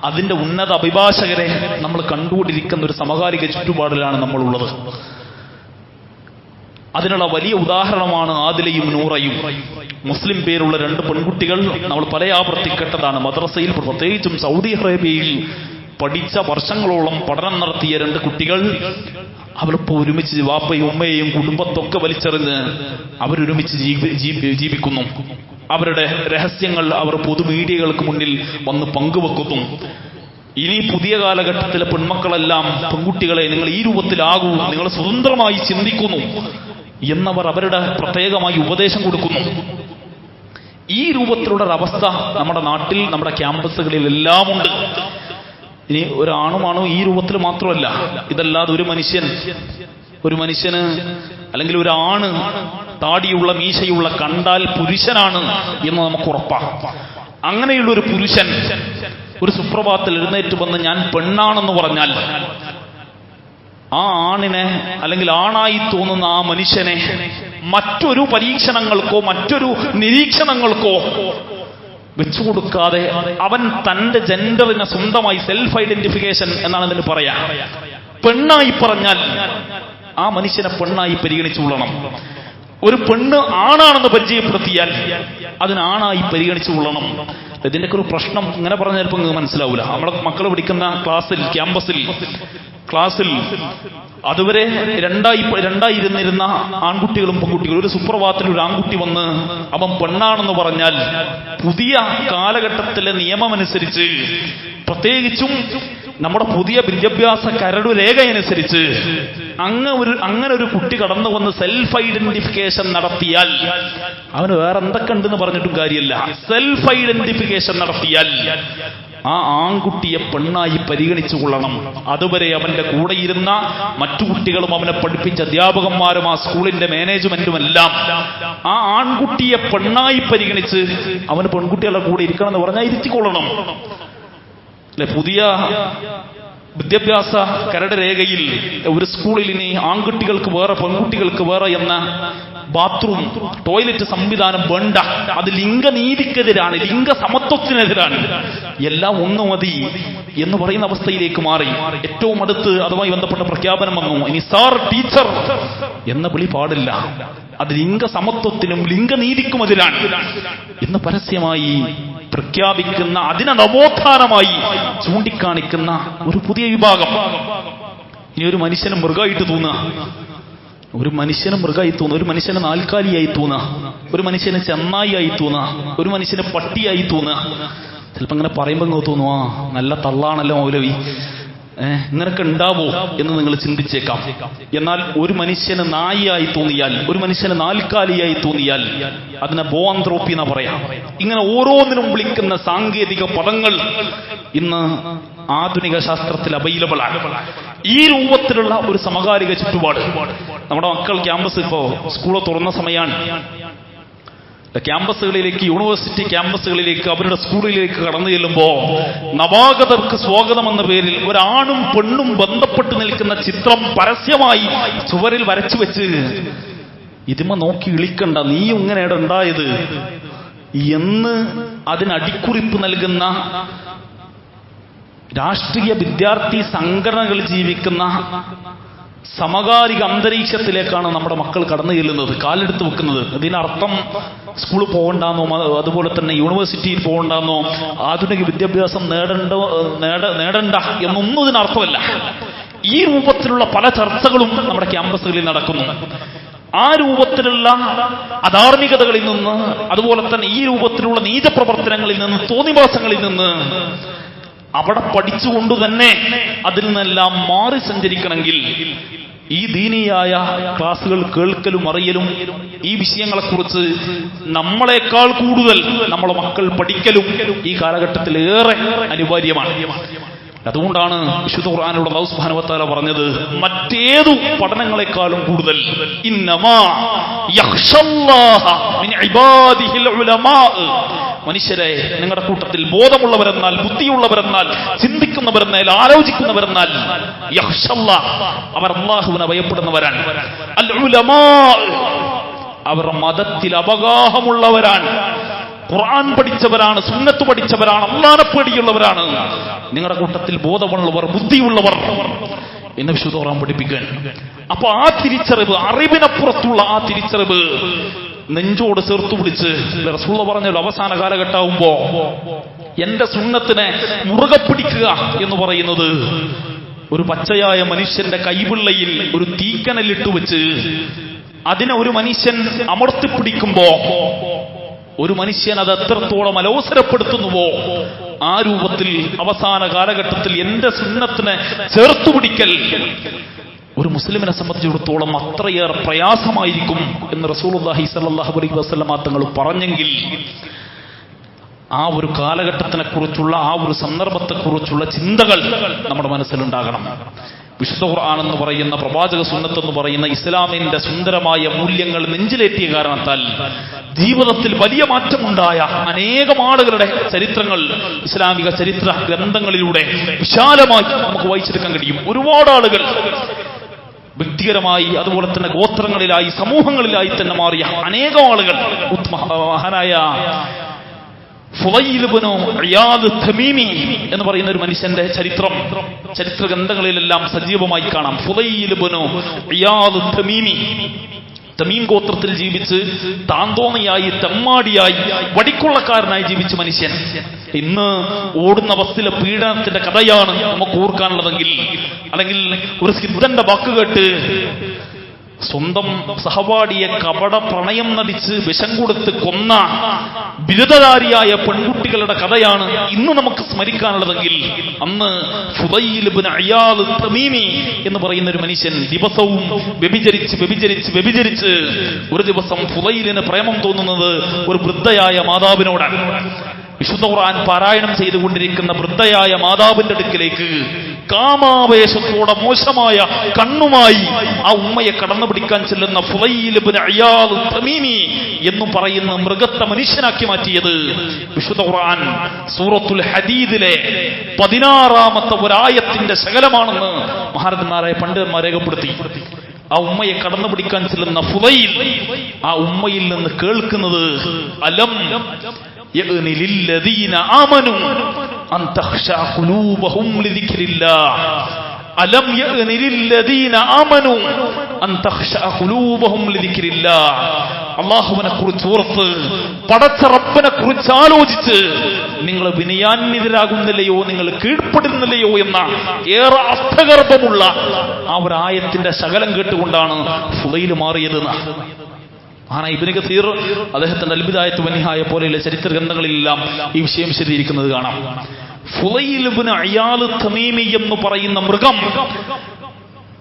അതിന്റെ ഉന്നത അഭിഭാഷകരെ നമ്മൾ കണ്ടുകൊണ്ടിരിക്കുന്ന ഒരു സമകാലിക ചുറ്റുപാടിലാണ് നമ്മളുള്ളത്. അതിനുള്ള വലിയ ഉദാഹരണമാണ് ആദിലയും നൂറയും. മുസ്ലിം പേരുള്ള രണ്ട് പെൺകുട്ടികൾ നമ്മൾ പല ആവർത്തി കേട്ടതാണ്. മദ്രസയിൽ, പ്രത്യേകിച്ചും സൗദി അറേബ്യയിൽ പഠിച്ച വർഷങ്ങളോളം പഠനം നടത്തിയ രണ്ട് കുട്ടികൾ അവരിപ്പോൾ ഒരുമിച്ച് വാപ്പയും ഉമ്മയെയും കുടുംബത്തൊക്കെ വലിച്ചെറിഞ്ഞ് അവരൊരുമിച്ച് ജീവിക്കുന്നു. അവരുടെ രഹസ്യങ്ങൾ അവർ പൊതുമീഡിയകൾക്ക് മുന്നിൽ വന്ന് പങ്കുവെക്കുന്നു. ഇനി പുതിയ കാലഘട്ടത്തിലെ പെൺമക്കളെല്ലാം പെൺകുട്ടികളെ നിങ്ങൾ ഈ രൂപത്തിലാകൂ, നിങ്ങൾ സ്വതന്ത്രമായി ചിന്തിക്കുന്നു എന്നവർ അവരുടെ പ്രത്യേകമായി ഉപദേശം കൊടുക്കുന്നു. ഈ രൂപത്തിലുള്ള അവസ്ഥ നമ്മുടെ നാട്ടിൽ, നമ്മുടെ ക്യാമ്പസുകളിൽ എല്ലാം ഉണ്ട്. ഇനി ഒരാണുമാണോ ഈ രൂപത്തിൽ മാത്രമല്ല, ഇതല്ലാതെ ഒരു മനുഷ്യന് അല്ലെങ്കിൽ ഒരാണ് താടിയുള്ള മീശയുള്ള കണ്ടാൽ പുരുഷനാണ് എന്ന് നമുക്ക് ഉറപ്പാണ്. അങ്ങനെയുള്ള ഒരു പുരുഷൻ ഒരു സുപ്രഭാതത്തിൽ എഴുന്നേറ്റ് വന്ന് ഞാൻ പെണ്ണാണെന്ന് പറഞ്ഞാൽ ആ ആണിനെ അല്ലെങ്കിൽ ആണായി തോന്നുന്ന ആ മനുഷ്യനെ മറ്റൊരു പരീക്ഷണങ്ങൾക്കോ മറ്റൊരു നിരീക്ഷണങ്ങൾക്കോ വെച്ചുകൊടുക്കാതെ അവൻ തന്റെ ജെൻഡറിനെ സ്വന്തമായി സെൽഫ് ഐഡന്റിഫിക്കേഷൻ എന്നാണ് ഇതിന് പറയാ, പെണ്ണായി പറഞ്ഞാൽ ആ മനുഷ്യനെ പെണ്ണായി പരിഗണിച്ചുകൊള്ളണം. ഒരു പെണ്ണ് ആണാണെന്ന് പരിചയപ്പെടുത്തിയാൽ അതിനാണായി പരിഗണിച്ചു കൊള്ളണം. ഇതിന്റെയൊക്കെ ഒരു പ്രശ്നം ഇങ്ങനെ പറഞ്ഞാൽ ചിലപ്പോൾ നിങ്ങൾക്ക് മനസ്സിലാവില്ല. നമ്മളെ മക്കൾ പഠിക്കുന്ന ക്ലാസ്സിൽ അതുവരെ രണ്ടായിരുന്നിരുന്ന ആൺകുട്ടികളും പെൺകുട്ടികളും ഒരു സുപ്രഭാതത്തിൽ ഒരു ആൺകുട്ടി വന്ന് അവൻ പെണ്ണാണെന്ന് പറഞ്ഞാൽ പുതിയ കാലഘട്ടത്തിലെ നിയമമനുസരിച്ച്, പ്രത്യേകിച്ചും നമ്മുടെ പുതിയ വിദ്യാഭ്യാസ കരടു രേഖയനുസരിച്ച് അങ്ങനെ ഒരു കുട്ടി കടന്നു വന്ന് സെൽഫ് ഐഡന്റിഫിക്കേഷൻ നടത്തിയാൽ, അവന് വേറെ എന്തൊക്കെ ഉണ്ടെന്ന് പറഞ്ഞിട്ടും കാര്യമില്ല, സെൽഫ് ഐഡന്റിഫിക്കേഷൻ നടത്തിയാൽ ആ ആൺകുട്ടിയെ പെണ്ണായി പരിഗണിച്ചു കൊള്ളണം. അതുവരെ അവന്റെ കൂടെയിരുന്ന മറ്റു കുട്ടികളും അവനെ പഠിപ്പിച്ച അധ്യാപകന്മാരും ആ സ്കൂളിന്റെ മാനേജ്മെന്റുമെല്ലാം ആ ആൺകുട്ടിയെ പെണ്ണായി പരിഗണിച്ച് അവന് പെൺകുട്ടികളുടെ കൂടെ ഇരിക്കണം എന്ന് പറഞ്ഞാൽ ഇരുത്തിക്കൊള്ളണം. അല്ലെ, പുതിയ വിദ്യാഭ്യാസ കരട് രേഖയിൽ ഒരു സ്കൂളിൽ ഇനി ആൺകുട്ടികൾക്ക് വേറെ പെൺകുട്ടികൾക്ക് വേറെ എന്ന ബാത്റൂം ടോയ്ലറ്റ് സംവിധാനം വേണ്ട. അത് ലിംഗനീതിക്കെതിരാണ്, ലിംഗസമത്വത്തിനെതിരാണ്. എല്ലാം ഒന്നു മതി എന്ന് പറയുന്ന അവസ്ഥയിലേക്ക് മാറി. ഏറ്റവും അടുത്ത് അതുമായി ബന്ധപ്പെട്ട പ്രഖ്യാപനം വന്നു, ഇനി സാർ ടീച്ചർ എന്ന വിളി പാടില്ല, അത് ലിംഗസമത്വത്തിനും ലിംഗനീതിക്കുമെതിരാണ് എന്ന് പരസ്യമായി പ്രഖ്യാപിക്കുന്ന, അതിനെ നവോത്ഥാനമായി ചൂണ്ടിക്കാണിക്കുന്ന ഒരു പുതിയ വിഭാഗം. ഇനി ഒരു മനുഷ്യന് മൃഗമായിട്ട് തോന്നുക, ഒരു മനുഷ്യന് നാൽക്കാലിയായി തോന്നുക, ഒരു മനുഷ്യന് ചെന്നായി ആയി തോന്നുക, ഒരു മനുഷ്യന് പട്ടിയായി തോന്നുക. ചിലപ്പോൾ ഇങ്ങനെ പറയുമ്പോൾ തോന്നുക, നല്ല തള്ളാണല്ലോ മൗലവി, ഇങ്ങനൊക്കെ ഉണ്ടാവോ എന്ന് നിങ്ങൾ ചിന്തിച്ചേക്കാം. എന്നാൽ ഒരു മനുഷ്യന് നായിയായി തോന്നിയാൽ, ഒരു മനുഷ്യന് നാൽക്കാലിയായി തോന്നിയാൽ അതിനെ ബോആന്ത്രോപ്പി എന്നാ പറയാം. ഇങ്ങനെ ഓരോന്നിനും വിളിക്കുന്ന സാങ്കേതിക പദങ്ങൾ ഇന്ന് ആധുനിക ശാസ്ത്രത്തിൽ അവൈലബിൾ ആണ്. ഈ രൂപത്തിലുള്ള ഒരു സമകാലിക ചുറ്റുപാട് നമ്മുടെ മക്കൾ ക്യാമ്പസ്, ഇപ്പോ സ്കൂൾ തുറന്ന സമയമാണ്, ക്യാമ്പസുകളിലേക്ക്, യൂണിവേഴ്സിറ്റി ക്യാമ്പസുകളിലേക്ക്, അവരുടെ സ്കൂളിലേക്ക് കടന്നു ചെല്ലുമ്പോ നവാഗതർക്ക് സ്വാഗതം എന്ന പേരിൽ ഒരാണും പെണ്ണും ബന്ധപ്പെട്ട് നിൽക്കുന്ന ചിത്രം പരസ്യമായി ചുവരിൽ വരച്ചു വെച്ച്, ഇതിമ നോക്കി ഇളിക്കണ്ട, നീ ഇങ്ങനെയാണ് ഉണ്ടായത് എന്ന് അതിനടിക്കുറിപ്പ് നൽകുന്ന രാഷ്ട്രീയ വിദ്യാർത്ഥി സംഘടനകൾ ജീവിക്കുന്ന സമകാലിക അന്തരീക്ഷത്തിലേക്കാണ് നമ്മുടെ മക്കൾ കടന്നു ചെല്ലുന്നത്, കാലെടുത്ത് വെക്കുന്നത്. ഇതിനർത്ഥം സ്കൂളിൽ പോകണ്ടെന്നോ, അതുപോലെ തന്നെ യൂണിവേഴ്സിറ്റിയിൽ പോകണ്ടെന്നോ, ആധുനിക വിദ്യാഭ്യാസം നേടണ്ട എന്നൊന്നും ഇതിനർത്ഥമല്ല. ഈ രൂപത്തിലുള്ള പല ചർച്ചകളും നമ്മുടെ ക്യാമ്പസുകളിൽ നടക്കുന്നു. ആ രൂപത്തിലുള്ള അധാർമികതകളിൽ നിന്ന്, അതുപോലെ തന്നെ ഈ രൂപത്തിലുള്ള നീചപ്രവർത്തനങ്ങളിൽ നിന്ന്, തോന്നിവാസങ്ങളിൽ നിന്ന് അവിടെ പഠിച്ചുകൊണ്ട് തന്നെ അതിൽ നിന്നെല്ലാം മാറി സഞ്ചരിക്കണമെങ്കിൽ ഈ ദീനിയായ ക്ലാസുകൾ കേൾക്കലും അറിയലും ഈ വിഷയങ്ങളെക്കുറിച്ച് നമ്മളെക്കാൾ കൂടുതൽ നമ്മളെ മക്കൾ പഠിക്കലും ഈ കാലഘട്ടത്തിൽ ഏറെ അനിവാര്യമാണ്. അതുകൊണ്ടാണ് വിശുദ്ധ ഖുർആനിലൂടെ അല്ലാഹു സുബ്ഹാനഹു വ തആല പറഞ്ഞത്, മറ്റേതു പഠനങ്ങളെക്കാളും കൂടുതൽ ഇന്നമാ യഖ്ഷല്ലാഹ മിൻ ഇബാദിഹിൽ ഉലമാ, മനുഷ്യരെ നിങ്ങളുടെ കൂട്ടത്തിൽ ബോധമുള്ളവരെന്നാൽ, ബുദ്ധിയുള്ളവരെന്നാൽ, ചിന്തിക്കുന്നവരെന്നാൽ, ആലോചിക്കുന്നവരെന്നാൽ യഖ്ഷല്ലാഹ്, അവർ അല്ലാഹുവിനെ ഭയപ്പെടുന്നവരാണ്. അൽ ഉലമാ, അവർ മതത്തിൽ അവഗാഹമുള്ളവരാണ്, ഖുർആൻ പഠിച്ചവരാണ്, സുന്നത്ത് പഠിച്ചവരാണ്, അല്ലാഹുവിനെ പേടിയുള്ളവരാണ്. നിങ്ങളുടെ കൂട്ടത്തിൽ ബോധമുള്ളവർ, ബുദ്ധിയുള്ളവർ എന്ന് വിശുദ്ധ ഖുർആൻ പഠിപ്പിക്കാൻ. അപ്പൊ ആ തിരിച്ചറിവ്, അറിവിനപ്പുറത്തുള്ള ആ തിരിച്ചറിവ് നെഞ്ചോട് ചേർത്തു പിടിച്ച് റസൂൽ പറഞ്ഞല്ലോ, അവസാന കാലഘട്ടമാകുമ്പോ എന്റെ സുന്നത്തിനെ മുറുകെ പിടിക്കുക എന്ന് പറയുന്നത് ഒരു പച്ചയായ മനുഷ്യന്റെ കൈപിള്ളയിൽ ഒരു തീക്കനലിട്ട് വെച്ച് അതിനെ ഒരു മനുഷ്യൻ അമർത്തിപ്പിടിക്കുമ്പോ ഒരു മനുഷ്യൻ അത് എത്രത്തോളം അലോസരപ്പെടുത്തുന്നുവോ ആ രൂപത്തിൽ അവസാന കാലഘട്ടത്തിൽ എന്റെ സുന്നത്തിനെ ചേർത്തുപിടിക്കൽ ഒരു മുസ്ലിമിനെ സംബന്ധിച്ചിടത്തോളം അത്രയേറെ പ്രയാസമായിരിക്കും എന്ന് റസൂലുള്ളാഹി സ്വല്ലല്ലാഹു അലൈഹി വസല്ലം തങ്ങൾ പറഞ്ഞെങ്കിൽ, ആ ഒരു കാലഘട്ടത്തിനെ കുറിച്ചുള്ള, ആ ഒരു സന്ദർഭത്തെക്കുറിച്ചുള്ള ചിന്തകൾ നമ്മുടെ മനസ്സിലുണ്ടാകണം. വിശുദ്ധ ഖുർആൻ എന്ന് പറയുന്ന, പ്രവാചക സുന്നത്ത് എന്ന് പറയുന്ന ഇസ്ലാമിന്റെ സുന്ദരമായ മൂല്യങ്ങൾ നെഞ്ചിലേറ്റിയ കാരണത്താൽ ജീവിതത്തിൽ വലിയ മാറ്റമുണ്ടായ അനേകം ആളുകളുടെ ചരിത്രങ്ങൾ ഇസ്ലാമിക ചരിത്ര ഗ്രന്ഥങ്ങളിലൂടെ വിശാലമായി നമുക്ക് വായിച്ചെടുക്കാൻ കഴിയും. ഒരുപാട് ആളുകൾ വ്യക്തിപരമായി, അതുപോലെ തന്നെ ഗോത്രങ്ങളിലായി, സമൂഹങ്ങളിലായി തന്നെ മാറിയ അനേകം ആളുകൾ. മഹാനായ ഫുളൈൽ ഇബ്നു ഇയാദ് തമീമി എന്ന് പറയുന്ന ഒരു മനുഷ്യന്റെ ചരിത്ര ഗ്രന്ഥങ്ങളിലെല്ലാം സജീവമായി കാണാം. ഫുളൈൽ ഇബ്നു ഇയാദ് തമീമി തമീം ഗോത്രത്തിൽ ജീവിച്ച് താന്തോന്നിയായി, തെമ്മാടിയായി, വടിക്കൊള്ളക്കാരനായി ജീവിച്ച മനുഷ്യൻ ഇന്ന് ഓടുന്ന ബസ്സിലെ പീഡനത്തിന്റെ കഥയാണ് നമുക്ക് ഓർക്കാനുള്ളതെങ്കിൽ, അല്ലെങ്കിൽ ഒരു സിദ്ധന്റെ വാക്ക് കേട്ട് സ്വന്തം സഹപാഠിയെ കപട പ്രണയം നടിച്ച് വിഷം കൊടുത്ത് കൊന്ന ബിരുദധാരിയായ പെൺകുട്ടികളുടെ കഥയാണ് ഇന്ന് നമുക്ക് സ്മരിക്കാനുള്ളതെങ്കിൽ, അന്ന് ഫുദൈൽ ഇബ്നു ഇയാദ് തമീമി എന്ന് പറയുന്ന ഒരു മനുഷ്യൻ ദിവസവും വ്യഭിചരിച്ച് ഒരു ദിവസം ഫുദൈലിന് പ്രേമം തോന്നുന്നത് ഒരു വൃദ്ധയായ മാതാവിനോടാണ്. വിശുദ്ധ ഖുർആൻ പാരായണം ചെയ്തുകൊണ്ടിരിക്കുന്ന വൃദ്ധയായ മാതാവിന്റെ അടുക്കിലേക്ക് കാമാവേശത്തോടെ മോശമായ കണ്ണുമായി ആ ഉമ്മയെ കടന്നു പിടിക്കാൻ ചെല്ലുന്ന ഫുദൈൽ ഇബ്നു ഇയാദ് തമീമി എന്ന് പറയുന്ന മൃഗത്തെ മനുഷ്യനാക്കി മാറ്റിയത് വിശുദ്ധ ഖുർആൻ സൂറത്തുൽ ഹദീദിലെ 16-ാമത്തെ ഒരായത്തിന്റെ ശകലമാണെന്ന് മഹാരഥന്മാരായ പണ്ഡിതന്മാർ രേഖപ്പെടുത്തി. ആ ഉമ്മയെ കടന്നു പിടിക്കാൻ ചെല്ലുന്ന ഫുദൈൽ ആ ഉമ്മയിൽ നിന്ന് കേൾക്കുന്നത് അലം യഅ്നി ലില്ലദീന ആമനു അൻ തഖ്ശഅ ഖുലൂബഹും ലിദിക്രില്ലാഹ് അലം യഅ്നി ലില്ലദീന ആമനു അൻ തഖ്ശഅ ഖുലൂബഹും ലിദിക്രില്ലാഹ്. അല്ലാഹുവിനെ കുറിച്ച് ഓർത്ത്, പടച്ച റബ്ബിനെ കുറിച്ച് ആലോചിച്ച് നിങ്ങൾ വിനയാന്വിതരാകുന്നില്ലയോ, നിങ്ങൾ കീഴ്പ്പെടുന്നില്ലയോ എന്ന ഏറെ അർത്ഥഗർഭമുള്ള ആ ഒരു ആയത്തിന്റെ ശകലം കേട്ടുകൊണ്ടാണ് ഫുദൈൽ മാറിയത്. ഇബ്നു കസീർ അദ്ദേഹത്തിന്റെ അൽബിദായത്ത് വന്നിഹായ പോലെയുള്ള ചരിത്ര ഗ്രന്ഥങ്ങളിലെല്ലാം ഈ വിഷയം വിശദീകരിക്കുന്നത് കാണാം. ഫുദൈൽ ഇബ്നു ഇയാദ് തമീമി എന്ന് പറയുന്ന മൃഗം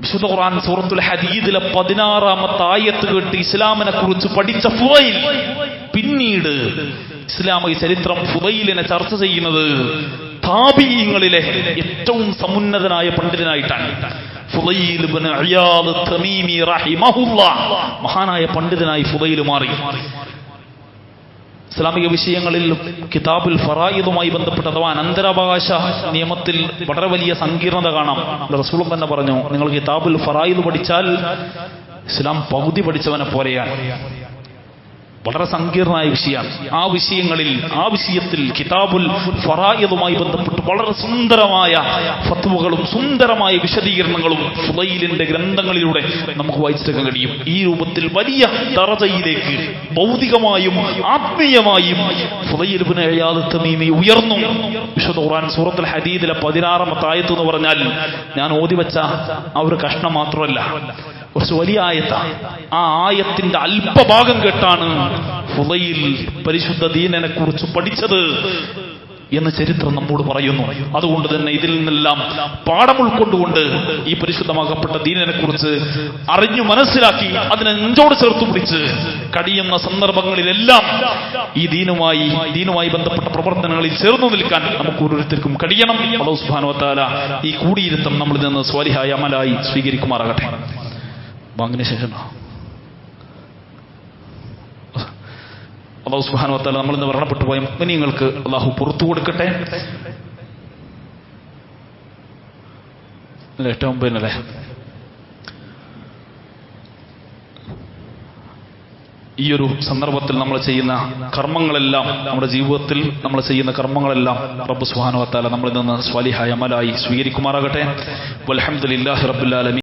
വിശുദ്ധ ഖുർആൻ സൂറത്തുൽ ഹദീദിലെ 16-ാമത്തെ ആയത്ത് കേട്ട് ഇസ്ലാമിനെ കുറിച്ച് പഠിച്ച ഫുദൈൽ പിന്നീട് ഇസ്ലാമിക ചരിത്രം ഫുദൈലിനെ ചർച്ച ചെയ്യുന്നത് താബിഈങ്ങളിലെ ഏറ്റവും സമുന്നതനായ പണ്ഡിതനായിട്ടാണ്. ഫുദൈൽ ഇബ്നു ഇയാദ് തമീമി റഹിമഹുല്ലാഹ് മഹാനായ പണ്ഡിതനായി ഫുദൈൽ മാറി. ഇസ്ലാമിക വിഷയങ്ങളിൽ കിതാബുൽ ഫറായിദുമായി ബന്ധപ്പെട്ട അഥവാ അനന്തരാവകാശ നിയമത്തിൽ വളരെ വലിയ സങ്കീർണത കാണാം. റസൂൽ തന്നെ പറഞ്ഞു, നിങ്ങൾ കിതാബുൽ ഫറായിദ് പഠിച്ചാൽ ഇസ്ലാം പകുതി പഠിച്ചവനെ പോലെയാണ്. വളരെ സങ്കീർണമായ വിഷയമാണ്. ആ വിഷയത്തിൽ കിതാബുൽ ഫറായിദുമായി ബന്ധപ്പെട്ട് വളരെ സുന്ദരമായ ഫത്വകളും സുന്ദരമായ വിശദീകരണങ്ങളും ഫുദൈലിന്റെ ഗ്രന്ഥങ്ങളിലൂടെ നമുക്ക് വായിച്ചെടുക്കാൻ കഴിയും. ഈ രൂപത്തിൽ വലിയ ദറജയിലേക്ക് ഭൗതികമായും ആത്മീയമായും ഫുദൈൽ ഇബ്നു ഇയാദ് തമീമി ഉയർന്നു. വിശുദ്ധ ഖുർആൻ സൂറത്തുൽ ഹദീദിലെ 16-ാമത്തെ ആയത്ത് എന്ന് പറഞ്ഞാൽ ഞാൻ ഓതിവെച്ച ആ ഒരു കഷ്ണം മാത്രമല്ല, കുറച്ച് വലിയ ആയത്താണ്. ആ ആയത്തിന്റെ അല്പഭാഗം കേട്ടാണ് ഫുദൈൽ പരിശുദ്ധ ദീനിനെ കുറിച്ച് പഠിച്ചത് എന്ന് ചരിത്രം നമ്മോട് പറയുന്നു. അതുകൊണ്ട് തന്നെ ഇതിൽ നിന്നെല്ലാം പാഠം ഉൾക്കൊണ്ടുകൊണ്ട് ഈ പരിശുദ്ധമാകപ്പെട്ട ദീനിനെ കുറിച്ച് അറിഞ്ഞു മനസ്സിലാക്കി അതിനെ നെഞ്ചോട് ചേർത്ത് പിടിച്ച് കഴിയുന്ന സന്ദർഭങ്ങളിലെല്ലാം ഈ ദീനുമായി ബന്ധപ്പെട്ട പ്രവർത്തനങ്ങളിൽ ചേർന്നു നിൽക്കാൻ നമുക്ക് ഓരോരുത്തർക്കും കഴിയണം. അല്ലാഹു സുബ്ഹാനഹു വ തആല ഈ കൂടിയിരുത്തം നമ്മളിൽ നിന്ന് സ്വാലിഹായ അമലായി സ്വീകരിക്കുമാറാകട്ടെ. ബാങ്കിന് ശേഷം അല്ലാഹു സുബ്ഹാനഹു വ തആല നമ്മളിൽ നിന്ന് മരണപ്പെട്ടു പോയ മുഅ്മിനീങ്ങൾക്ക് അല്ലാഹു പുറത്തു കൊടുക്കട്ടെ. ഏറ്റവും മുമ്പല്ലേ ഈ ഒരു സന്ദർഭത്തിൽ നമ്മൾ ചെയ്യുന്ന കർമ്മങ്ങളെല്ലാം, നമ്മുടെ ജീവിതത്തിൽ നമ്മൾ ചെയ്യുന്ന കർമ്മങ്ങളെല്ലാം റബ്ബ് സുബ്ഹാനഹു വ തആല നമ്മളിൽ നിന്ന് സ്വാലിഹായ അമലായി സ്വീകരിക്കുമാറാകട്ടെ. വൽഹംദുലില്ലാഹി റബ്ബിൽ ആലമീൻ.